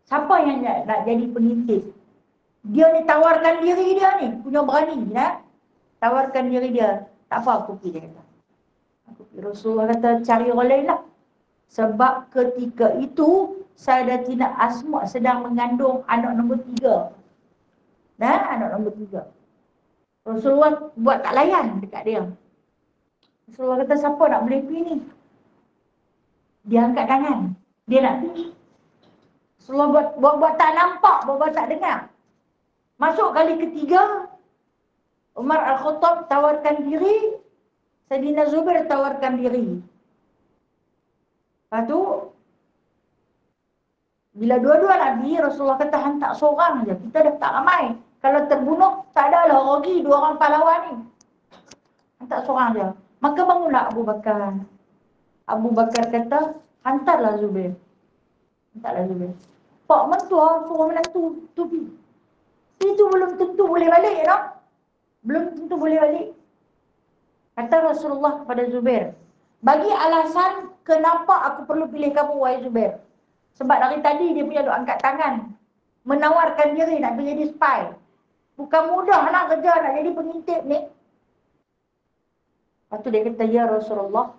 Siapa yang nak jadi pengintip? Dia ni tawarkan diri dia ni. Punya berani. Tawarkan diri dia. Tak apa aku pergi, dia kata. Aku pergi. Rasulullah kata cari orang lain lah. Sebab ketika itu Sayyidatina Asma sedang mengandung anak nombor 3. Anak nombor 3. Rasulullah buat tak layan dekat dia. Rasulullah kata siapa nak boleh pergi ni? Dia angkat tangan. Dia nak pergi. Rasulullah buat tak nampak, buat tak dengar. Masuk kali ketiga, Umar Al-Khattab tawarkan diri, Sayyidina Zubair tawarkan diri. Lepas tu, bila dua-dua Nabi, Rasulullah kata hantar seorang je. Kita dah tak ramai. Kalau terbunuh, tak adalah rugi 2 orang pahlawan ni. Hantar seorang je. Maka bangunlah Abu Bakar. Abu Bakar kata, hantarlah Zubair. Hantarlah Zubair. Pak mentua, suruh menantu, tu pergi. Itu belum tentu boleh balik, Belum tentu boleh balik. Kata Rasulullah kepada Zubair, bagi alasan kenapa aku perlu pilih kamu, wahai Zubair. Sebab dari tadi dia punya duk angkat tangan, menawarkan diri nak jadi spy. Bukan mudah nak kerja nak jadi pengintip ni. Lepas tu dia kata, ya Rasulullah,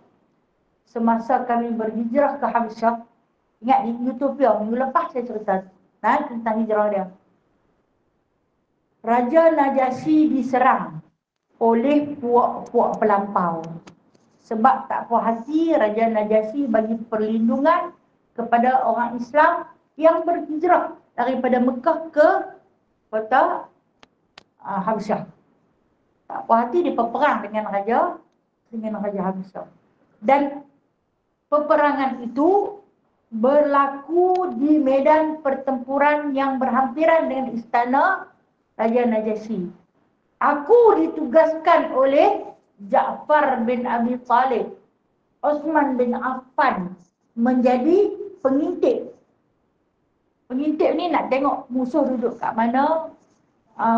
semasa kami berhijrah ke Habsyah, ingat di Utopia, minggu lepas saya cerita tentang hijrah dia. Raja Najasyi diserang oleh puak-puak pelampau. Sebab tak puas hati, Raja Najasyi bagi perlindungan kepada orang Islam yang berhijrah daripada Mekah ke kota Habsyah. Tak puas hati, dia berperang dengan Raja Habsyah. Dan peperangan itu berlaku di medan pertempuran yang berhampiran dengan istana Raja Najasyi. Aku ditugaskan oleh Ja'far bin Abi Talib, Osman bin Affan menjadi pengintip. Pengintip ni nak tengok musuh duduk kat mana,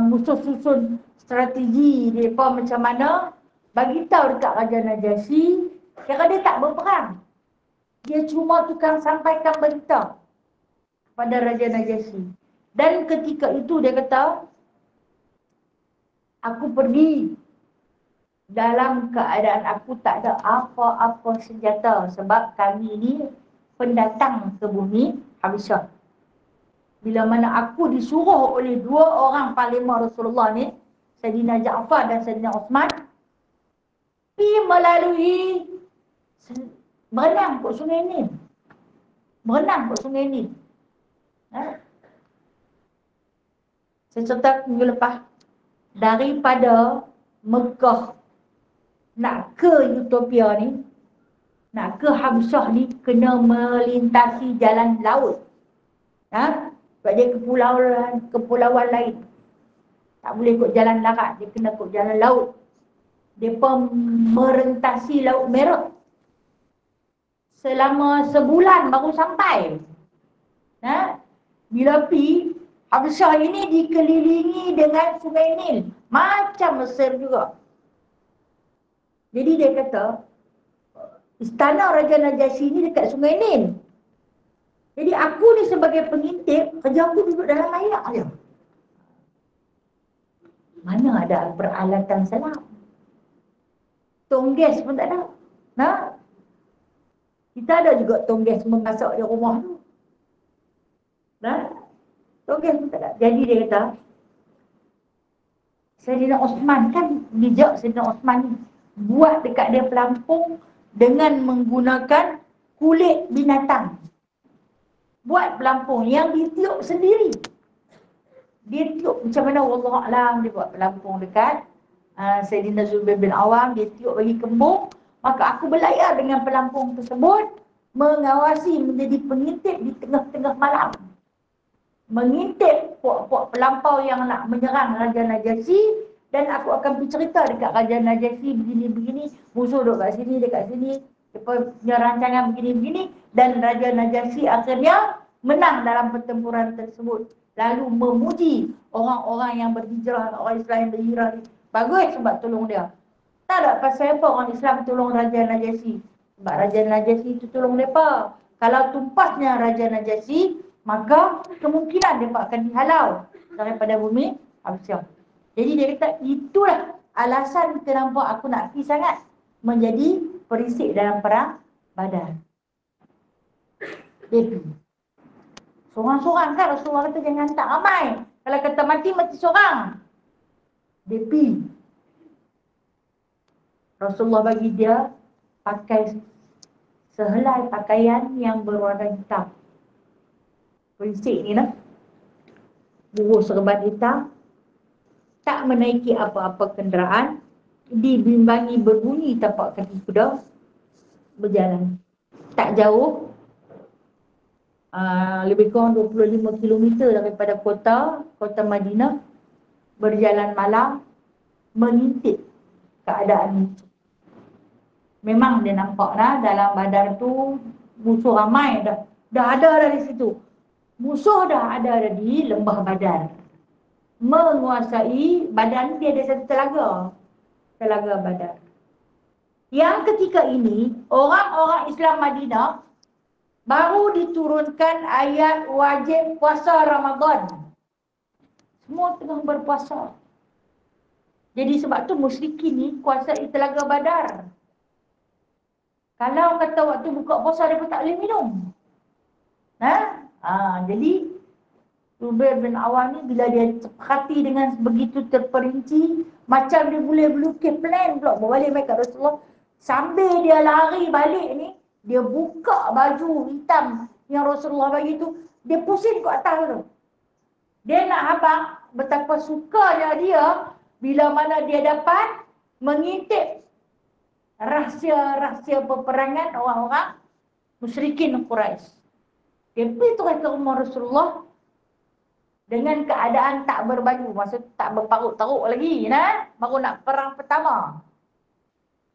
musuh susun strategi mereka macam mana, bagi tahu dekat Raja Najasyi, kira dia tak berperang. Dia cuma tukang sampaikan berita kepada Raja Najasyi. Dan ketika itu dia kata, aku pergi dalam keadaan aku tak ada apa-apa senjata. Sebab kami ni pendatang ke bumi Habsyah. Bila mana aku disuruh oleh 2 orang panglima Rasulullah ni, Sayyidina Ja'far dan Sayyidina Osman, pergi melalui berenang ke sungai Nil. Berenang ke sungai Nil. Saya cerita minggu lepas. Daripada Mekah nak ke Utopia ni, nak ke Habsyah ni, kena melintasi jalan laut. Sebab dia kepulauan lain. Tak boleh ikut jalan darat, dia kena ikut jalan laut. Dia pun merentasi Laut Merah. Selama sebulan baru sampai. Bila pi, Habsyah ini dikelilingi dengan Sungai Nil. Macam Mesir juga. Jadi dia kata, istana Raja Najasyi ni dekat Sungai Nil. Jadi aku ni sebagai pengintip, kerja aku duduk dalam air je. Mana ada peralatan selam? Tong gas pun tak ada. Kita ada juga tong gas memasak di rumah tu. Tong gas pun tak ada. Jadi dia kata, Sayyidina Osman kan, bijak Sayyidina Osman ni, buat dekat dia pelampung dengan menggunakan kulit binatang. Buat pelampung yang ditiup sendiri. Dia tiup macam mana Wallahualam, dia buat pelampung dekat Sayyidina Zubair bin Awam, dia tiup bagi kembung. Maka aku berlayar dengan pelampung tersebut, mengawasi, menjadi pengintip di tengah-tengah malam. Mengintip puak-puak pelampau yang nak menyerang Raja Najasyi. Dan aku akan bercerita dekat Raja Najasyi begini-begini, musuh duduk kat sini, dekat sini, punya rancangan begini-begini. Dan Raja Najasyi akhirnya menang dalam pertempuran tersebut. Lalu memuji orang-orang yang berhijrah, orang Islam yang berhijrah. Bagus sebab tolong dia. Tak ada pasal apa orang Islam tolong Raja Najasyi. Sebab Raja Najasyi itu tolong mereka. Kalau tumpasnya Raja Najasyi, maka kemungkinan mereka akan dihalau daripada bumi Habsyah. Jadi dia kata, itulah alasan kenapa aku nak pergi sangat menjadi perisik dalam perang Badar. Dia pergi. Seorang-seorang kan Rasulullah kata jangan tak ramai. Kalau kata mati, mati seorang. Dia pergi. Rasulullah bagi dia pakai sehelai pakaian yang berwarna hitam. Perisik ni lah. Buruh serban hitam. Tak menaiki apa-apa kenderaan. Dibimbangi berbunyi tapak kaki kuda. Berjalan. Tak jauh. Lebih kurang 25 km daripada kota Madinah. Berjalan malam. Mengintip keadaan musuh. Memang dia nampak dalam Badar tu musuh ramai dah. Dah ada dari situ. Musuh dah ada di lembah Badar. Menguasai badan dia ada satu telaga. Telaga Badar. Yang ketika ini orang-orang Islam Madinah baru diturunkan ayat wajib puasa Ramadan. Semua tengah berpuasa. Jadi sebab tu musyrikin ni kuasai telaga Badar. Kalau kata waktu buka puasa dia pun tak boleh minum. Jadi Zubair bin Awam ni bila dia perhati dengan begitu terperinci, macam dia boleh melukis plan pula berbalik mai kat Rasulullah. Sambil dia lari balik ni, dia buka baju hitam yang Rasulullah bagi tu, dia pusing ke atas tu. Dia nak habaq betapa sukanya dia bila mana dia dapat mengintip rahsia-rahsia peperangan orang-orang musyrikin Quraisy. Dia pergi terus ke rumah Rasulullah dengan keadaan tak berbaju, maksud tak berparut-taruk lagi, baru nak perang pertama.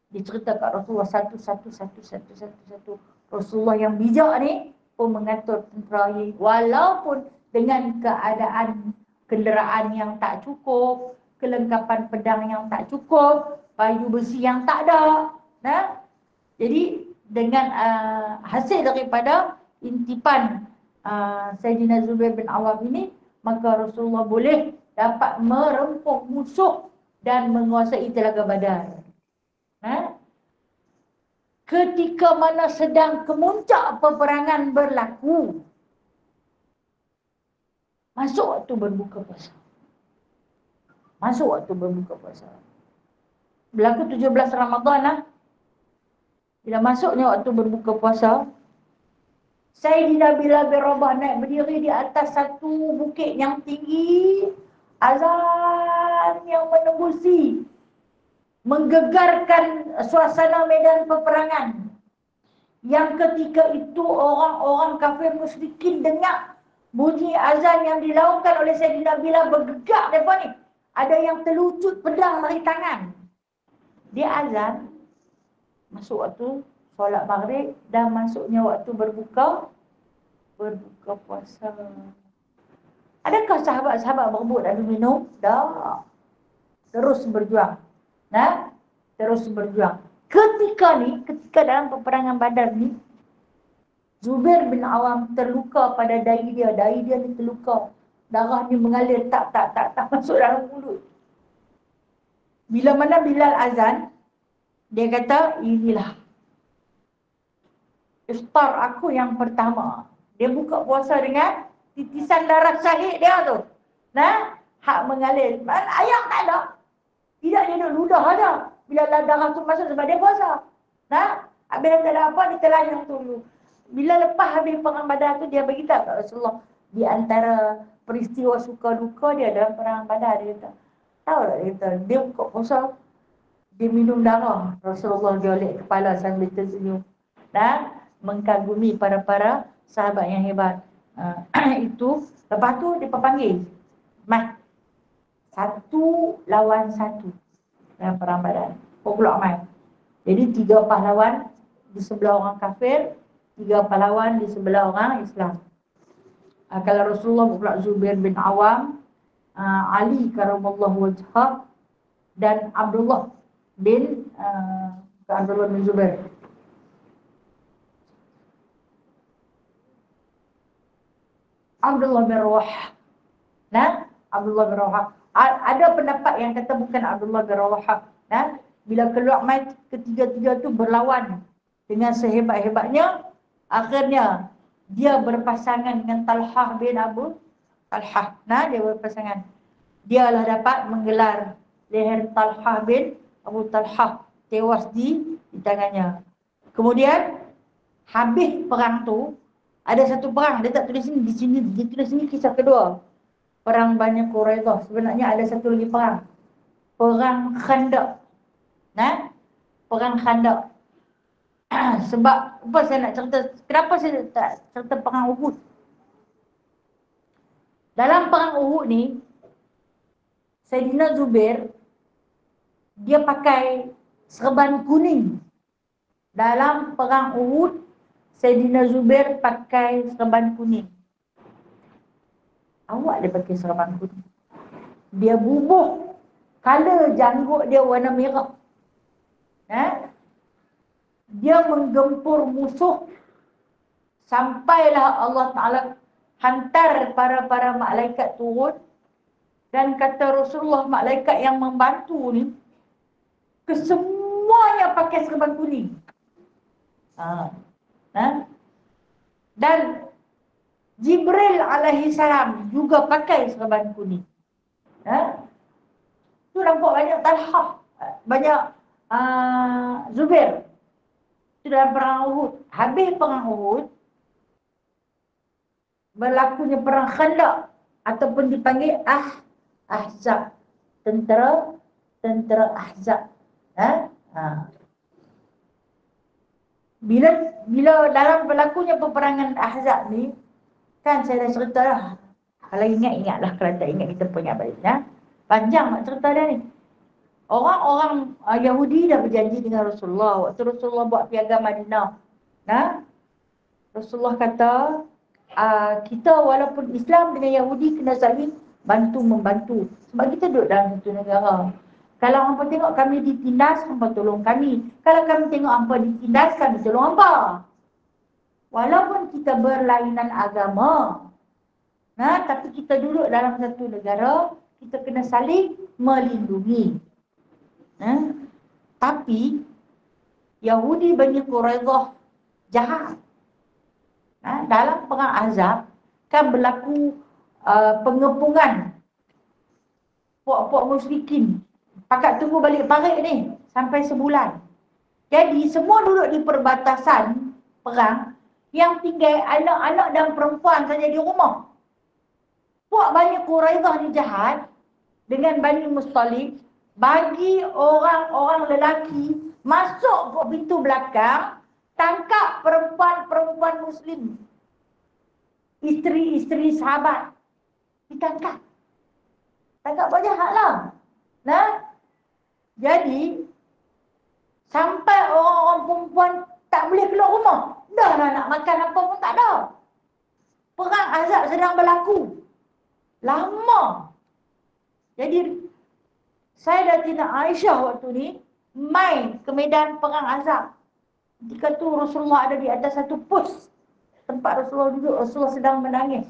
Dia cerita kat Rasulullah satu. Rasulullah yang bijak ni pun mengatur tentera ini, walaupun dengan keadaan kenderaan yang tak cukup, kelengkapan pedang yang tak cukup, baju besi yang tak ada. Jadi dengan hasil daripada intipan Sayyidina Zubair bin Awam ini, maka Rasulullah boleh dapat merempuk musuh dan menguasai telaga Badar. Ketika mana sedang kemuncak peperangan berlaku, masuk waktu berbuka puasa. Berlaku 17 Ramadan Bila masuknya waktu berbuka puasa, Sayyidina Bilal bin Rabah naik berdiri di atas satu bukit yang tinggi. Azan yang menembusi, menggegarkan suasana medan peperangan. Yang ketika itu orang-orang kafir musyrikin dengar bunyi azan yang dilakukan oleh Sayyidina Bilal, bergegak mereka ni. Ada yang terlucut pedang mari tangan. Dia azan, masuk waktu solat maghrib dan masuknya waktu berbuka puasa. Adakah sahabat-sahabat berebut ada minum? Tak. Terus berjuang. Nah, terus berjuang. Ketika dalam peperangan Badar ni, Zubair bin Awam terluka pada dahi dia. Dahi dia ni terluka. Darah ni mengalir tak masuk dalam mulut. Bila mana Bilal azan, dia kata, inilah iftar aku yang pertama. Dia buka puasa dengan titisan darah syahid dia tu. Nah, hak mengalir. Ayam tak ada. Tidak, dia duduk ludah ada. Bila darah tu masuk sebab dia puasa. Nah, bila tak ada apa, dia terlayang dulu. Bila lepas habis perang Badar tu, dia beritahu kat Rasulullah. Di antara peristiwa suka duka dia dalam perang Badar, dia kata, tahu tak, dia kata, dia buka puasa, dia minum darah. Rasulullah dia oleh kepala sambil tersenyum. Dan mengkagumi para sahabat yang hebat. Itu, lepas tu dia panggil. Mai. 1 lawan 1 dalam perang Badar. Keluar mai. Jadi 3 pahlawan di sebelah orang kafir, 3 pahlawan di sebelah orang Islam. Kalau Rasulullah pula Zubair bin Awam, Ali karamallahu wajhah, dan Abdullah bin Zubair. Abdullah bin Rawah. Nah, Abdullah bin Rawah. Ada pendapat yang kata bukan Abdullah bin Rawah. Nah, bila keluar mai ketiga-tiga tu berlawan dengan sehebat-hebatnya, akhirnya dia berpasangan dengan Talhah bin Abu Talhah. Nah, dia berpasangan. Dialah dapat menggelar leher Talhah bin Abu Talhah, tewas di tangannya. Kemudian habis perang tu, ada satu perang, dia tak tulis sini, di sini dia tulis sini kisah kedua. Perang Bani Quraidah. Sebenarnya ada satu lagi perang. Perang Khandaq. Nah, perang Khandaq. Sebab apa saya nak cerita? Kenapa saya tak cerita perang Uhud? Dalam perang Uhud ni, Sayyidina Zubair dia pakai serban kuning. Dalam perang Uhud, Sayyidina Zubair pakai serban kuning. Awak dia pakai serban kuning. Dia bubuh color janggut dia warna merah. Dia menggempur musuh sampailah Allah Ta'ala hantar para malaikat turun, dan kata Rasulullah, malaikat yang membantu ni kesemuanya pakai serban kuning. Dan Jibril alaihi salam juga pakai serban kuning. Tu nampak banyak Talhah, banyak Zubair. Itu dalam perang Uhud. Habis perang Uhud, berlakunya perang Khandaq ataupun dipanggil Ahzab. Tentera Ahzab. Bila dalam berlakunya peperangan Ahzab ni, kan saya dah cerita lah. Kalau ingatlah, kalau tak ingat kita punya balik. Panjang nak cerita dia ni. Orang-orang Yahudi dah berjanji dengan Rasulullah waktu Rasulullah buat piagam Madinah. Rasulullah kata, kita walaupun Islam dengan Yahudi kena saling bantu-membantu. Sebab kita duduk dalam satu negara. Kalau hampa tengok kami ditindas, hampa tolong kami. Kalau kami tengok hampa ditindas, kami tolong hampa. Walaupun kita berlainan agama, tapi kita duduk dalam satu negara, kita kena saling melindungi. Tapi Yahudi Bani Quraidah jahat. Dalam perang Ahzab kan berlaku pengepungan puak-puak musyrikin. Pakat tunggu balik parit ni sampai sebulan. Jadi semua duduk di perbatasan perang, yang tinggal anak-anak dan perempuan saja di rumah. Puak Bani Quraidah ni jahat. dengan Bani Mustalik, bagi orang-orang lelaki masuk ke pintu belakang, tangkap perempuan-perempuan Muslim, isteri-isteri sahabat, ditangkap. Tangkap buat jahat lah. Nah, jadi sampai orang-orang perempuan tak boleh keluar rumah. Dah lah nak makan apa pun tak ada. Perang Ahzab sedang berlaku. Lama. Jadi saya dan Tina Aisyah waktu ni main ke medan perang Ahzab. Ketika tu Rasulullah ada di atas satu pos. Tempat Rasulullah duduk, Rasulullah sedang menangis.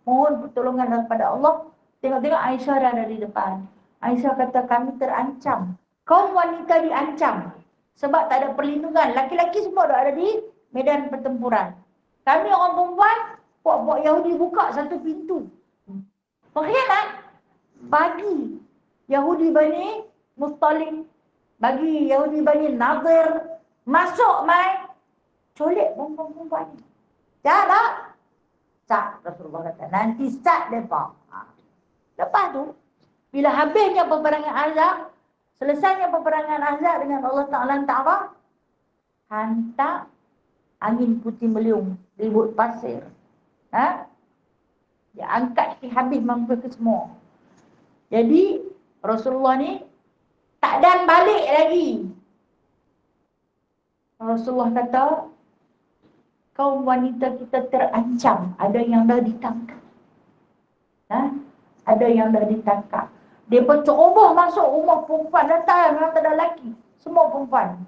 Mohon pertolongan daripada Allah. Tengok-tengok Aisyah dah ada di depan. Aisyah kata, kami terancam. Kaum wanita diancam. Sebab tak ada perlindungan. Laki-laki semua dah ada di medan pertempuran. Kami orang perempuan, puak-puak Yahudi buka satu pintu. Pengkhianat. Bagi Yahudi Bani Mustalik, bagi Yahudi Bani Nadir, masuk mai, colek perempuan-perempuan. Jangan. Sat, Rasulullah kata, nanti sat mereka. Lepas tu, bila habisnya peperangan Ahzab, selesainya peperangan Ahzab dengan Allah Ta'ala apa? Hantar angin putih meliung, ribut pasir. Dia angkat habis mampu ke semua. Jadi, Rasulullah ni tak dan balik lagi. Rasulullah kata, kaum wanita kita terancam. Ada yang dah ditangkap. Ada yang dah ditangkap. Dia berceroboh masuk rumah perempuan. Datang yang tak ada lelaki. Semua perempuan.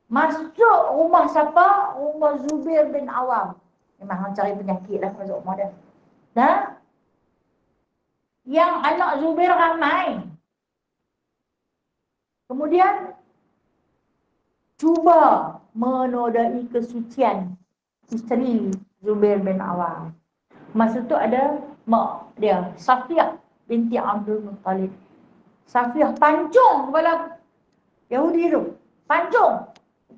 Masuk rumah siapa? Rumah Zubair bin Awam. Memang orang cari penyakit lah masuk rumah dia. Yang anak Zubair ramai. Kemudian cuba menodai kesucian isteri Zubair bin Awam. Masa tu ada mak dia, Safiyah binti Abdul Muttalib. Safiyah pancung kepala Yahudi tu. Pancung.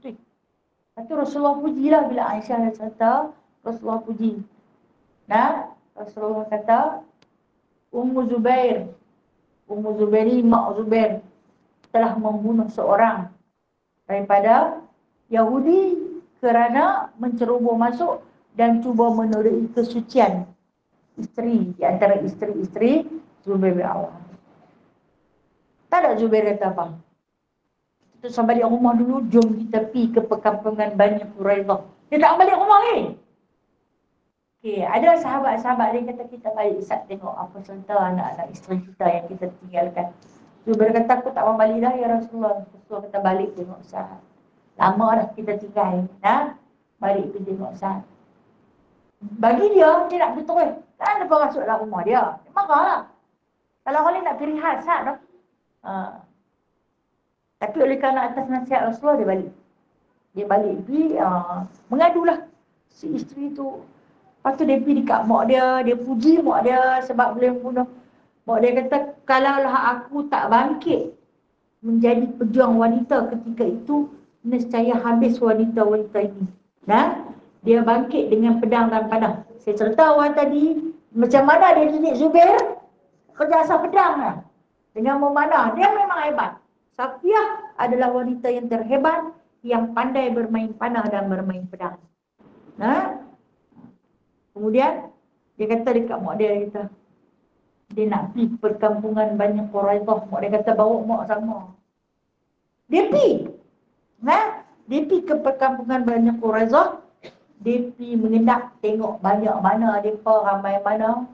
Lepas tu Rasulullah pujilah bila Aisyah kata, Rasulullah puji. Rasulullah kata, Ummu Zubair ni mak Zubair telah membunuh seorang daripada Yahudi kerana menceroboh masuk dan cuba menodai kesucian isteri di antara isteri-isteri Zubair bin Awam. Tak ada Zubair kata apa. Kita sampai balik rumah dulu, jom kita pergi ke perkampungan Bani Quraidah. Dia tak balik rumah ni. Okey, ada sahabat-sahabat dia kata kita balik Ustaz tengok apa cerita anak-anak isteri kita yang kita tinggalkan. Zubair kata aku tak mau balik dah ya Rasulullah. Rasulullah kata balik tengok Ustaz. Lama dah kita tinggal. Balik pergi tengok Ustaz. Bagi dia nak pergi terus. Tak ada apa masuk dalam rumah dia. Dia marahlah. Kalau orang lain nak pergi rehat Ustaz dah. Tapi oleh kerana atas nasihat Rasulullah dia balik. Dia balik pergi mengadulah si isteri tu. Lepas tu dia pergi dekat mak dia. Dia puji mak dia sebab boleh membunuh. Mak dia kata kalaulah aku tak bangkit menjadi pejuang wanita ketika itu, nescaya habis wanita-wanita ini. Dia bangkit dengan pedang dan panah. Saya cerita awal tadi macam mana dia didik Zubair kerja asal pedang lah. Dengan memanah. Dia memang hebat. Safiyah adalah wanita yang terhebat, yang pandai bermain panah dan bermain pedang. Kemudian dia kata dekat mak dia, dia nak pergi perkampungan Bani Quraidah. Mak dia kata bawa mak sama. Dia pergi. Dia pergi ke perkampungan Bani Quraidah. Dia pergi mengendap tengok banyak mana mereka, ramai mana.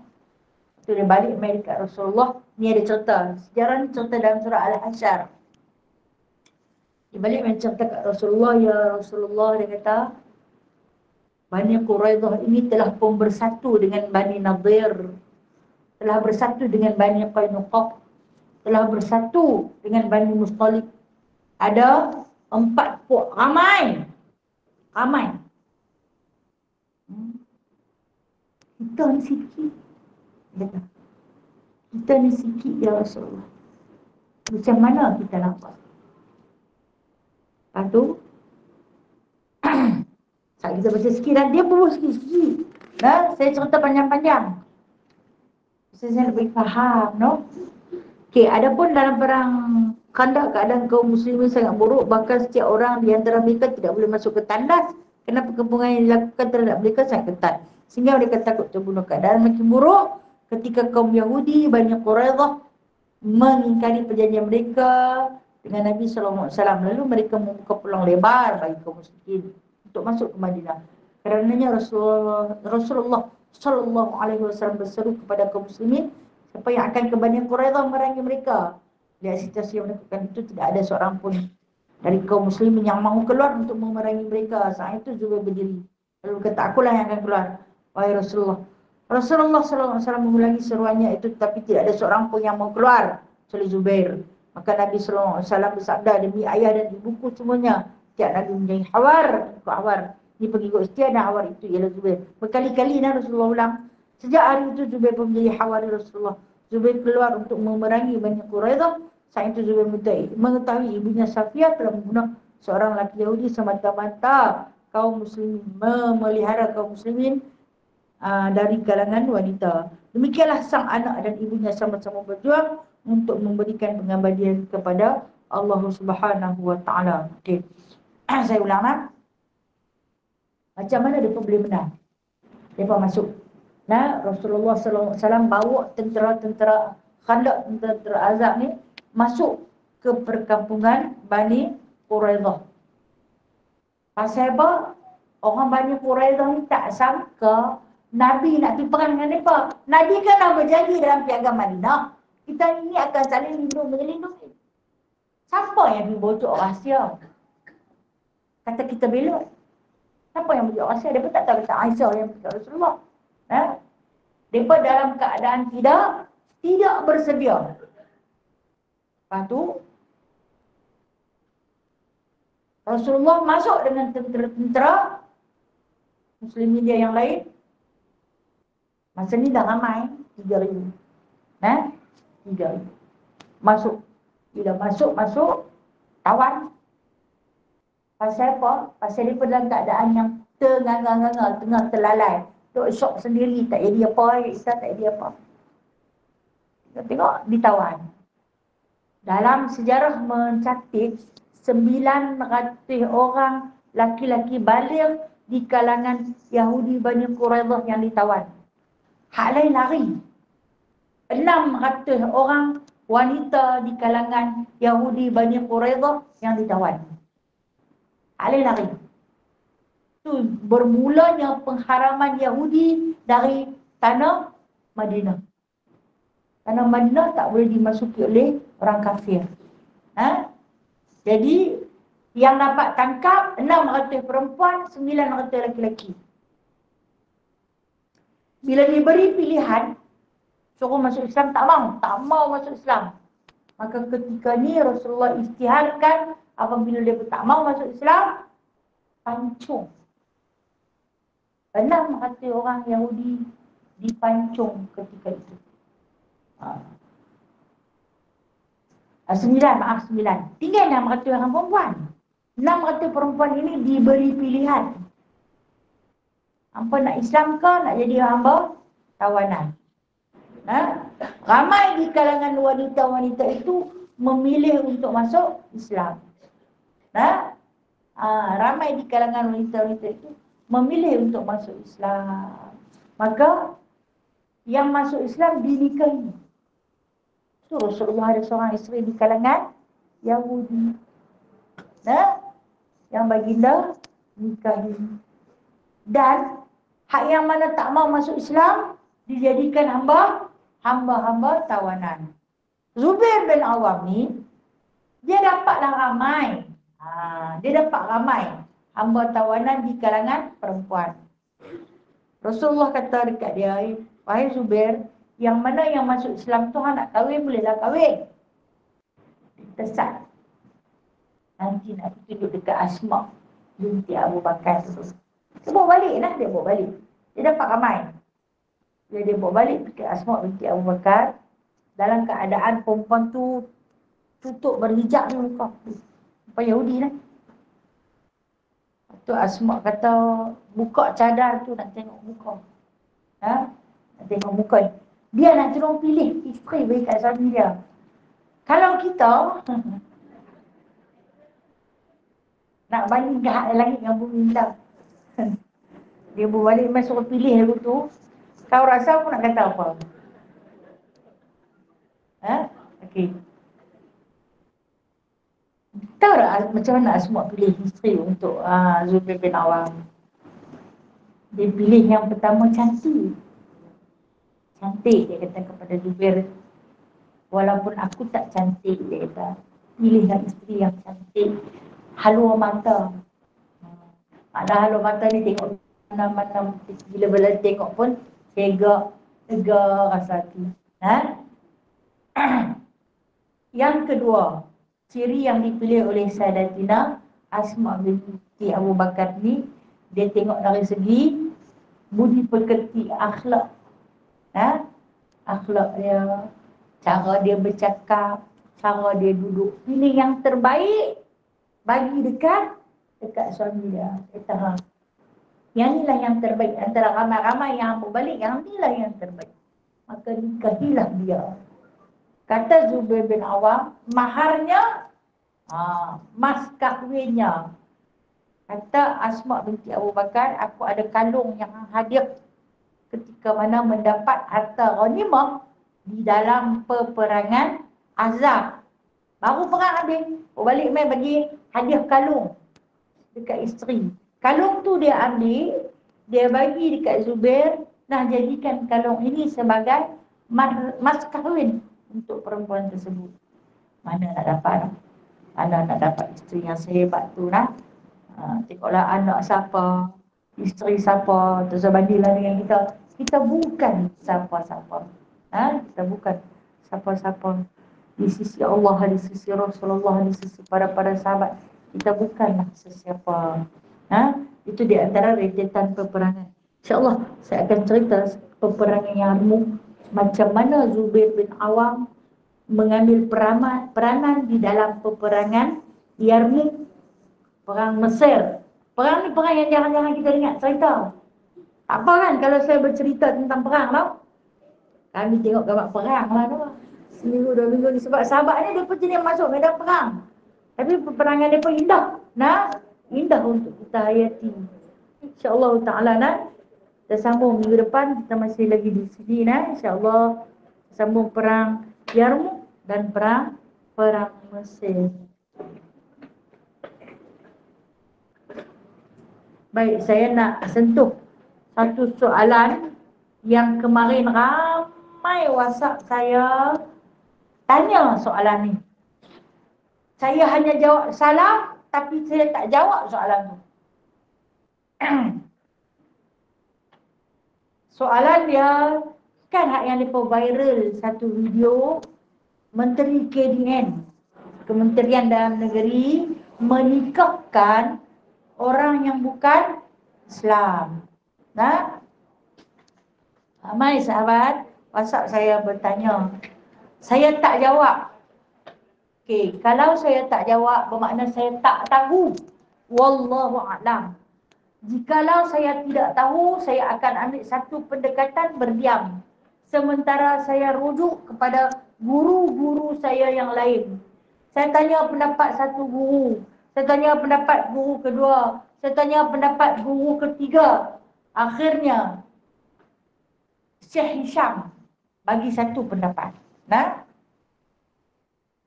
Tu dia balik main dekat Rasulullah. Ni ada cerita. Sejarah ni cerita dalam surah Al-Hasyr. Dia balik main cerita kat Rasulullah. Ya Rasulullah, dia kata Bani Quraidah ini telah pun bersatu dengan Bani Nadir. Telah bersatu dengan Bani Qainuqa. Telah bersatu dengan Bani Mustalik. Ada 4 puak. Ramai. Kita ni sikit. Kita ni sikit ya Rasulullah. Macam mana kita nampak? Lepas tu saat kita baca sikit dan dia pun sikit-sikit. Saya cerita panjang-panjang. Saya lebih faham, no? Okey, adapun dalam perang Khandaq keadaan kaum muslimin sangat buruk, bahkan setiap orang di antara mereka tidak boleh masuk ke tandas kerana perkembangan yang dilakukan terhadap mereka sangat ketat. Sehingga mereka takut terbunuh. Keadaan makin buruk ketika kaum Yahudi Bani Quraidah mengingkari perjanjian mereka dengan Nabi SAW. Lalu mereka membuka peluang lebar bagi kaum muslimin untuk masuk ke Madinah. Karenanya Rasulullah SAW berseru kepada kaum muslimin siapa yang akan ke Bani Quraidah memerangi mereka. Lihat situasi yang melakukan itu, tidak ada seorang pun dari kaum muslimin yang mahu keluar untuk memerangi mereka. Saat itu Zubair berdiri lalu kata, akulah yang akan keluar, wahai Rasulullah. Rasulullah SAW mengulangi seruannya itu, tetapi tidak ada seorang pun yang mau keluar kecuali Zubair. Maka Nabi SAW bersabda, demi ayah dan ibuku semuanya, tiap Nabi menjadi Hawar, ikut Hawar. Ini pengikut setia dan Hawar itu ialah Zubair. Berkali-kali Rasulullah ulang. Sejak hari itu Zubair pun menjadi Hawari Rasulullah. Zubair keluar untuk memerangi Bani Quraidah. Saat itu Zubair mengetahui ibunya Safiyah telah membunuh seorang lelaki Yahudi semata-mata kaum muslimin, memelihara kaum muslimin dari kalangan wanita. Demikianlah sang anak dan ibunya sama-sama berjuang untuk memberikan pengabdian kepada Allah Subhanahu wa taala. Okey. Saya ulang. Macam mana mereka boleh menang? Mereka masuk. Rasulullah SAW bawa tentera-tentera Khandaq, tentera Azab ni masuk ke perkampungan Bani Quraidah. Pasal apa? Orang Bani Quraidah ni tak sangka Nabi nak pergi perang dengan mereka. Nabi kan dah berjanji dalam piagam Madinah, kita ini akan saling melindungi. Siapa yang dibocok rahsia? Kata kita belot. Siapa yang bocok rahsia? Dia pun tak tahu kata Aisyah yang berkata Rasulullah. Mereka dalam keadaan tidak bersedia. Lepas tu Rasulullah masuk dengan tentera-tentera muslimin dia yang lain. Masa ni dah ramai 3,000. 3,000. Masuk. Bila masuk tawan. Pasal apa? Pasal dia dalam keadaan yang tengah terlalai. Duk syok sendiri, tak jadi apa, Isa tak jadi apa. Kita tengok, ditawan. Dalam sejarah mencatat 900 orang laki-laki baligh di kalangan Yahudi Bani Quraidah yang ditawan. Hak lain lari. 600 orang wanita di kalangan Yahudi Bani Quraidah yang ditawan. Hak lain lari. Itu bermulanya pengharaman Yahudi dari tanah Madinah. Tanah Madinah tak boleh dimasuki oleh orang kafir. Jadi yang dapat tangkap 600 perempuan, 900 lelaki. Bila diberi pilihan suruh masuk Islam, tak mau masuk Islam. Maka ketika ni Rasulullah isytiharkan apabila dia tak mau masuk Islam, pancung. 600 orang Yahudi dipancung ketika itu. 9. Tinggal 600 orang perempuan. 600 perempuan ini diberi pilihan. Hampa nak Islam ke nak jadi hamba tawanan? Ramai di kalangan wanita-wanita itu memilih untuk masuk Islam. Ramai di kalangan wanita-wanita itu memilih untuk masuk Islam. Maka yang masuk Islam dinikahi. Itu Rasulullah ada seorang isteri di kalangan Yahudi. Yang baginda nikahi. Dan hak yang mana tak mau masuk Islam dijadikan hamba-hamba tawanan. Zubair bin Awam ni dia dapatlah ramai. Dia dapat ramai hamba tawanan di kalangan perempuan. Rasulullah kata dekat dia, wahai Zubair, yang mana yang masuk Islam tu nak kahwin, bolehlah kahwin. Tersat. Nanti nak tunjuk dekat Asma binti Abu Bakar tu. Dia bawa balik lah, dia bawa balik. Dia dapat ramai. Bila dia bawa balik dekat Asma binti Abu Bakar, dalam keadaan perempuan tu tutup berhijab ni muka. Perempuan Yahudi lah. Tu Asma kata, buka cadar tu nak tengok muka. Nak tengok muka. Dia nak tolong pilih isteri bagi kat suami dia. Kalau kita nak bandingkan langit dengan bumi tak. Dia berbalik mai suruh pilih lagu tu. Kau rasa aku nak kata apa? Okey. Tahu tak macam mana Asma pilih isteri untuk Zubair bin Awam? Dia pilih yang pertama cantik. Cantik dia kata kepada Zubair. Walaupun aku tak cantik, dia kata. Pilihlah isteri yang cantik. Halua mata. Makna halua mata ni tengok mana-mana. Bila-bila tengok pun tegak, rasa hati. Yang kedua, ciri yang dipilih oleh Sayyidatina Asma binti Abu Bakar ni, dia tengok dari segi budi pekerti, akhlak. Akhlak dia, cara dia bercakap, cara dia duduk. Pilih yang terbaik bagi dekat suami dia. Kata, yang inilah yang terbaik. Antara ramai-ramai yang berbalik, yang inilah yang terbaik. Maka nikahilah dia. Kata Zubair bin Awam, maharnya, mas kahwinnya. Kata Asma binti Abu Bakar, aku ada kalung yang hadiah ketika mana mendapat harta ghanimah di dalam peperangan Ahzab. Baru perang habis, balik main bagi hadiah kalung dekat isteri. Kalung tu dia ambil, dia bagi dekat Zubair, nak jadikan kalung ini sebagai mas kahwin untuk perempuan tersebut. Mana nak dapat isteri yang sehebat tu lah. Tengoklah anak siapa, isteri siapa, terus bandinglah dengan kita. Kita bukan siapa-siapa. Kita bukan siapa-siapa. Di sisi Allah, di sisi Rasulullah, di sisi para sahabat, kita bukanlah sesiapa. Itu di antara rentetan peperangan. InsyaAllah saya akan cerita peperangan Yarmouk, macam mana Zubair bin Awam mengambil peranan di dalam peperangan Yarmouk, perang Mesir. Perang ni perang yang jarang-jarang kita ingat cerita. Tak apa kan kalau saya bercerita tentang perang tau. Kami tengok gambar perang lah tu. Seminggu, 2 minggu ni. Sebab sahabat ni dia pun jenis masuk medan perang. Tapi peperangan dia pun indah. Indah untuk kita hayati. InsyaAllah ta'ala kita sambung minggu depan. Kita masih lagi di sini InsyaAllah sambung perang Yarmouk dan perang Mesir. Baik, saya nak sentuh satu soalan yang kemarin ramai WhatsApp saya tanya soalan ni. Saya hanya jawab salah, tapi saya tak jawab soalan tu. Soalan dia, kan hak yang lepas viral satu video, Menteri KDN, Kementerian Dalam Negeri, menikahkan orang yang bukan Islam. Ramai sahabat WhatsApp saya bertanya. Saya tak jawab. Okey, kalau saya tak jawab bermakna saya tak tahu. Wallahu a'lam. Jikalau saya tidak tahu, saya akan ambil satu pendekatan berdiam. Sementara saya rujuk kepada guru-guru saya yang lain. Saya tanya pendapat satu guru. Saya tanya pendapat guru kedua. Saya tanya pendapat guru ketiga. Akhirnya, Syekh Hisham bagi satu pendapat.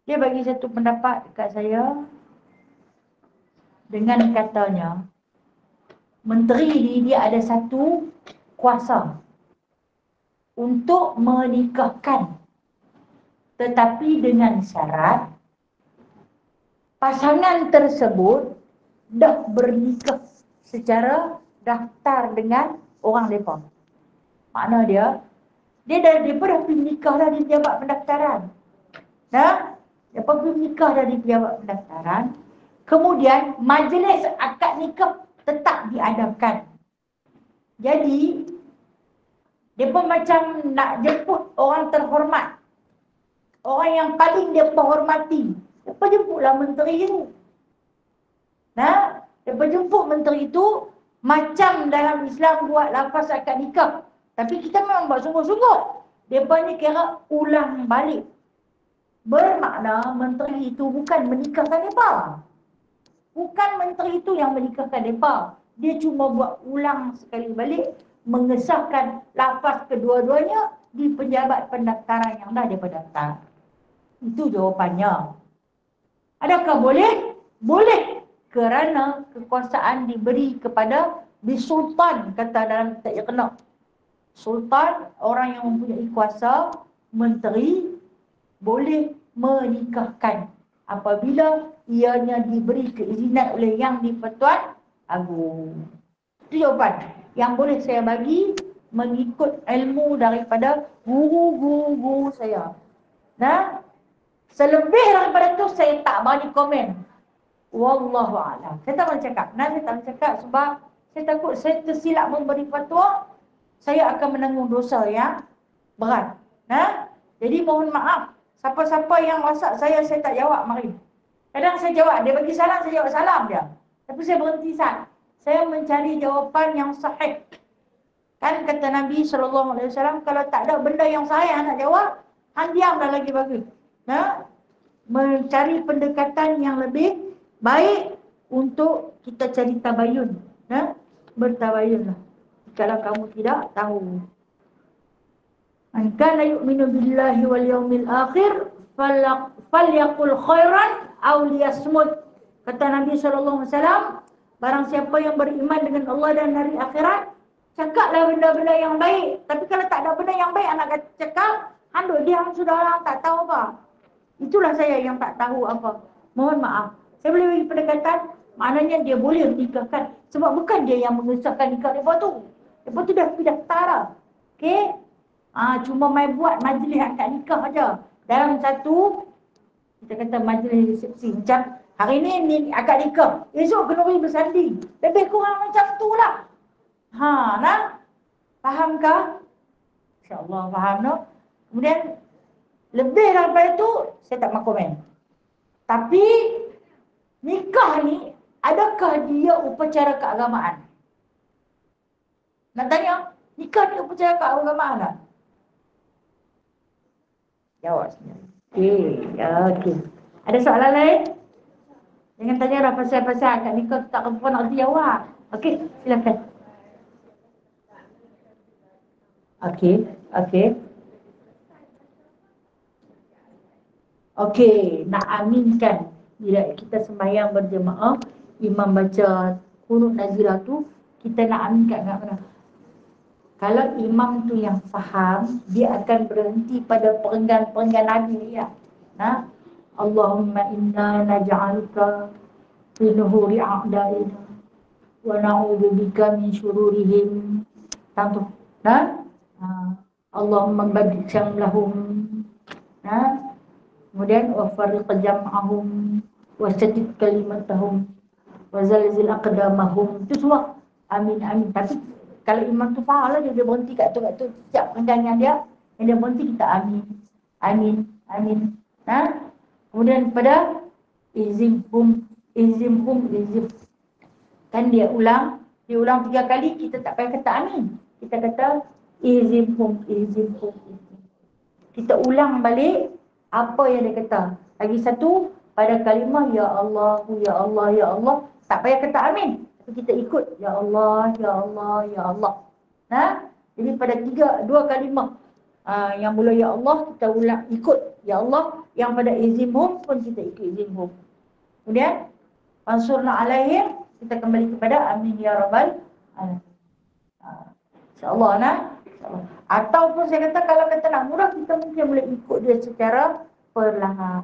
Dia bagi satu pendapat dekat saya dengan katanya, menteri ni dia ada satu kuasa untuk menikahkan, tetapi dengan syarat pasangan tersebut dah bernikah secara daftar dengan orang mereka. Makna dia dah pergi nikah dah di pejabat pendaftaran. Dia pergi nikah dah di pejabat pendaftaran. Kemudian majlis akad nikah tetap diadakan. Jadi dia pun macam nak jemput orang terhormat, orang yang paling dia hormati. Dia pun jemputlah menteri itu. Dia pun jemput menteri itu. Macam dalam Islam buat lafaz akad nikah, tapi kita memang buat sungguh-sungguh. Dia pun ni kira ulang balik. Bermakna menteri itu bukan menikahkan mereka. Bukan menteri itu yang menikahkan mereka. Dia cuma buat ulang sekali balik, mengesahkan lafaz kedua-duanya di pejabat pendaftaran yang dah dia pendaftar. Itu jawapannya. Adakah boleh? Boleh. Kerana kekuasaan diberi kepada bisultan, kata dalam kitab yang kena. Sultan, orang yang mempunyai kuasa, menteri, boleh menikahkan apabila ianya diberi keizinan oleh Yang di-Pertuan Agong. Itu jawapan yang boleh saya bagi mengikut ilmu daripada guru-guru saya. Nah, selebih daripada itu saya tak berani komen. Wallahu a'lam. Saya tak berani cakap. Nah, saya tak berani cakap sebab saya takut saya tersilap memberi fatwa, saya akan menanggung dosa yang berat. Nah, jadi mohon maaf. Siapa-siapa yang WhatsApp saya tak jawab, mari. Kadang saya jawab, dia bagi salam, saya jawab salam dia. Tapi saya berhenti saat. Saya mencari jawapan yang sahih. Kan kata Nabi SAW, kalau tak ada benda yang saya nak jawab, hang diam dah lagi bagus. Nah, mencari pendekatan yang lebih baik untuk kita cari tabayun. Nah, bertabayunlah. Kalau kamu tidak tahu. Man kana yu'minu billahi wal yawmil akhir falyaqul khairan aw liyasmut. Kata Nabi SAW, barang siapa yang beriman dengan Allah dan hari akhirat, cakaplah benda-benda yang baik. Tapi kalau tak ada benda yang baik anak cakap, handuk diam sudahlah, tak tahu apa. Itulah saya yang tak tahu apa. Mohon maaf. Saya boleh bagi pendekatan, maknanya dia boleh menikahkan. Sebab bukan dia yang mengesahkan nikah mereka tu. Mereka tu dah daftar. Okey? Cuma main buat majlis akad nikah aja. Dalam satu, kita kata majlis resepsi. Macam hari ni akad nikah. Esok kena pergi bersanding. Lebih kurang macam tu lah. Nah? Fahamkah? InsyaAllah faham, no? Kemudian, lebih daripada itu, saya tak mahu komen. Tapi, nikah ni, adakah dia upacara keagamaan? Nak tanya, nikah ni upacara keagamaan tak? Jawab sendiri. Okey. Ada soalan lain? Jangan tanya lah pasal-pasal akad nikah, tak perempuan nak jawab. Okey, silakan. Okey, nak aminkan bila kita sembahyang berjemaah, imam baca qunut nazilah tu, kita nak aminkan kat mana? Kalau imam tu yang faham, dia akan berhenti pada perenggan-perenggan Nabi ya. Nah, Allahumma inna naj'aluka fi nuhuri a'daina wa na'udzubika min syururihim. Tantu. Nah, Allahumma barik syamlahum. Nah, kemudian wa fariq jam'ahum wa syadid kalimatahum wa zalzil aqdamahum. Itu semua amin amin. Tapi kalau imam tu faham lah, dia berhenti kat tu setiap perenggan yang dia berhenti, kita amin. Nah, kemudian pada izimhum. Kan dia ulang 3 kali, kita tak payah kata amin. Kita kata izimhum. Kita ulang balik apa yang dia kata. Lagi satu, pada kalimah ya Allah, ya Allah, ya Allah, tak payah kata amin. Kita ikut ya Allah, ya Allah, ya Allah. Nah, jadi pada 2 kalimah yang mula ya Allah, kita ulang ikut ya Allah. Yang pada izimhum pun kita ikut izimhum. Kemudian fansurna alaihim, kita kembali kepada amin ya rabbal alamin. InsyaAllah nah. InsyaAllah. Ataupun saya kata kalau kata nak murah, kita mungkin boleh ikut dia secara perlahan.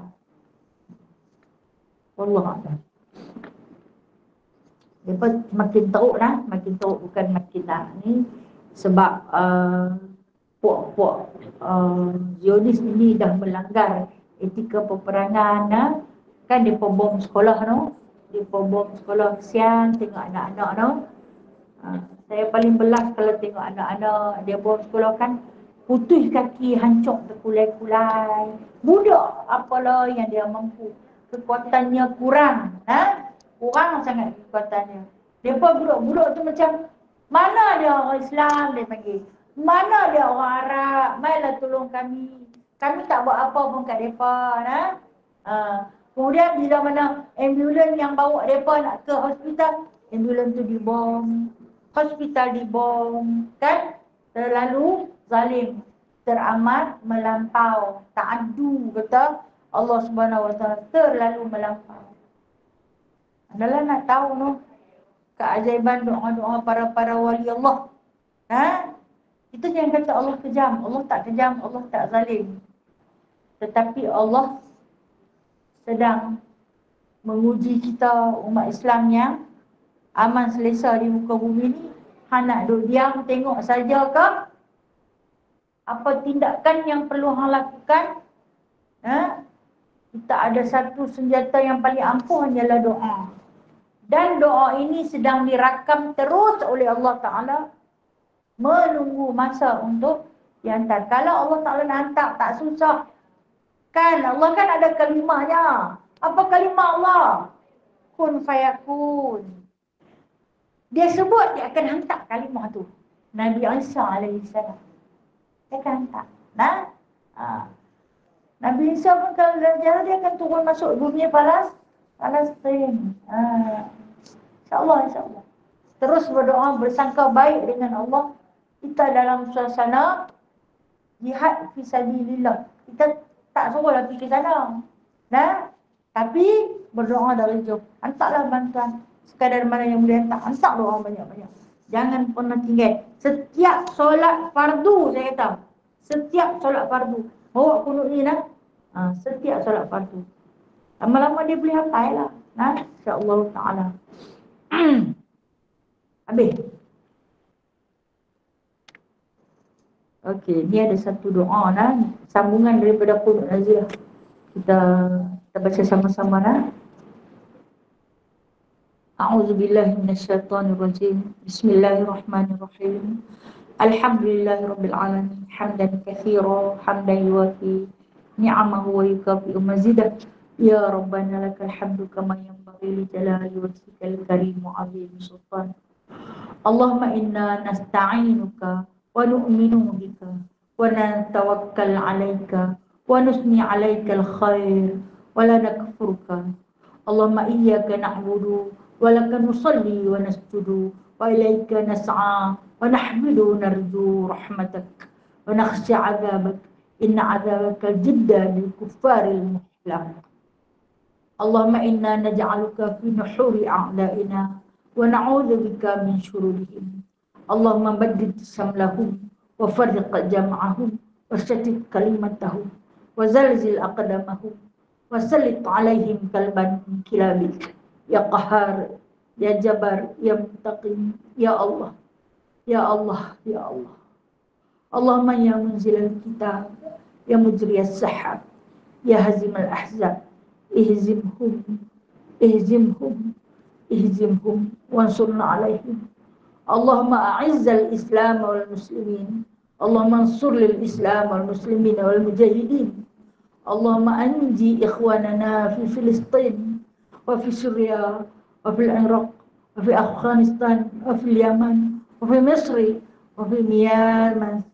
Wallahualam. Lepas makin teruk bukan makin ni. Sebab puak-puak Zionis ini dah melanggar etika peperangan. Kan dia bom sekolah no. Dia bom sekolah, kesian tengok anak-anak no. Saya paling belas kalau tengok anak-anak dia bom sekolah kan, putus kaki, hancur terkulai-kulai. Budak apalah yang dia mampu, kekuatannya kurang. Kurang sangat kekuatannya. Depa budak-budak tu macam, mana dia orang Islam dia panggil, mana dia orang Arab, mailah tolong kami. Kami tak buat apa pun kat mereka. Nah. Kemudian bila mana ambulans yang bawa mereka nak ke hospital, ambulans tu dibom, hospital dibom, kan? Terlalu zalim, teramat melampau, ta'addu kata Allah Subhanahu Wa Taala, terlalu melampau. Adalah nak tahu no keajaiban doa-doa para wali Allah. Itu yang kata Allah kejam. Allah tak kejam, Allah tak zalim. Tetapi Allah sedang menguji kita umat Islam yang aman selesa di muka bumi ni. Hang nak duduk diam tengok saja ke? Apa tindakan yang perlu hang lakukan? Kita ada satu senjata yang paling ampuh, hanyalah doa. Dan doa ini sedang dirakam terus oleh Allah Ta'ala, menunggu masa untuk dihantar. Kalau Allah Ta'ala nak hantar, tak susah. Kan Allah kan ada kalimahnya. Apa kalimah Allah? Kun fayakun. Dia sebut dia akan hantar kalimah tu. Nabi Isa alaihissalam. Dia akan hantar. Nabi Isa pun kalau jalan dia akan turun masuk bumi Palestin. InsyaAllah. Terus berdoa bersangka baik dengan Allah. Kita dalam suasana jihad fisabilillah. Kita tak suruhlah pergi ke sana. Tapi berdoa dari jauh. Hantarlah bantuan. Sekadar mana yang boleh hantar doa banyak-banyak. Jangan pernah tinggal. Setiap solat fardu, saya kata. Setiap solat fardu. Bawa kunut ni setiap solat fardu. Lama-lama dia boleh hafal lah. InsyaAllah ta'ala. Habis. Okey, ni ada satu doa sambungan daripada kunut nazilah. Kita baca sama-sama A'udzubillahi minasyaitonirrajim. Bismillahirrahmanirrahim. Alhamdulillahirabbil alamin. Hamdan katsiran, hamdan yuwafi ni'amahu wa yukafi'u mazidah. Ya Rabbana lakal hamdu kama yanbaghi li jalali wajhikal karim wa 'azimi sultan. Allahumma inna nasta'inuka wa nu'minu bika wa natawakkal 'alaika wa nusni 'alaikal khair wa la nakfuruka. Allahumma iyyaka na'budu wa laka nusalli wa nasjudu wa ilaika nas'a wa nahmidu narju rahmatak wa nakhsha 'adzabak inna 'adzabaka jidda lil kuffaril muhlam. Allahumma inna naj'aluka fi nuhuri a'da'ina wa na'udzu bika min syururihim. Allahumma baddid samlahum wa farriq jam'ahum wa shattit kalimatahum wa zalzil aqdamahum wa sallit 'alaihim kalban min kilabik. Ya Qahhar, ya Jabbar, ya Muntaqim, ya Allah. Ya Allah, ya Allah. Allahumma ya munzilal kitab, ya mujriyas sahab, ya hazimal ahzab, ihzimhum wansurna alaihim. Allahumma a'izzal islam wal muslimin. Allahumma ansur lil islam wal muslimin wal mujahidin. Allahumma anji ikhwanana fi Filistin wa fi Syria wa fi Iraq wa fi Afghanistan wa fi Yaman wa fi Misr wa fi Myanmar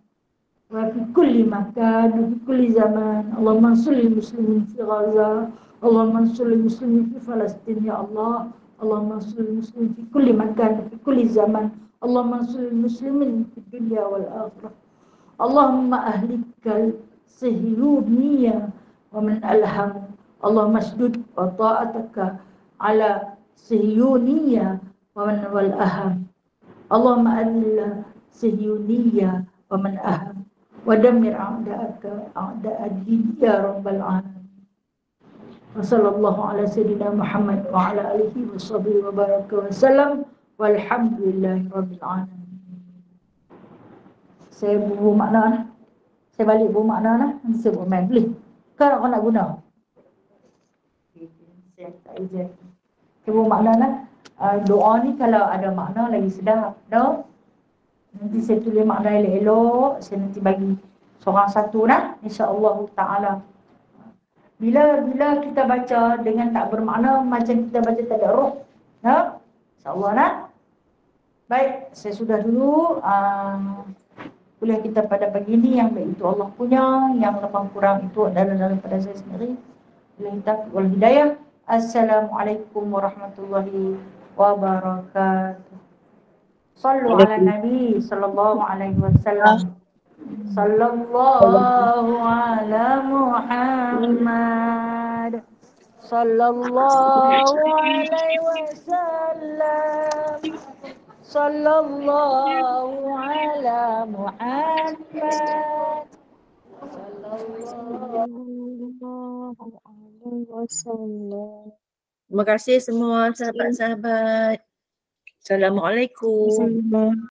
wa fi kulli makan wa fi kulli zaman. Allahumma ansur lil muslimin fi Gaza. Allahumma ansur lil muslimin fi Palestin ya Allah. Allahumma ansur lil muslimin fi kulli makan wa fi kulli zaman. Allahumma ansur lil muslimin fi dunya wal akhirah. Allahumma ahlikal sihyuniyya wa man alham. Allahumma shdud wa ta'ataka ala sihyuniyya wa man wal aham. Allahumma adilla sihyuniyya wa man aham wa dammir a'da'aka a'da'ad-din ya rabbal alamin. Wa sallallahu ala sayyidina Muhammad wa ala alihi wa sahbihi wa baraka wa sallam walhamdulillahi rabbil alamin. Saya bubuh makna saya balik bubuh makna nanti saya buat main boleh ke kau nak guna saya tak izin. Saya bubuh makna doa ni kalau ada makna lagi sedap nanti saya tulis makna elok-elok, saya nanti bagi seorang satu insya-Allah ta'ala. Bila kita baca dengan tak bermakna macam kita baca tak ada roh. InsyaAllah Baik, saya sudah dulu kuliah kita pada pagi ini, yang baik itu Allah punya, yang lebih kurang itu adalah daripada saya sendiri. Billahi taufiq wal hidayah. Assalamualaikum warahmatullahi wabarakatuh. Sallu ala Nabi sallallahu alaihi wasallam. Sallallahu ala Muhammad. Sallallahu alaihi wasallam. Sallallahu ala Muhammad. Sallallahu Sallallahu alaihi wasallam. Terima kasih semua sahabat-sahabat. Assalamualaikum.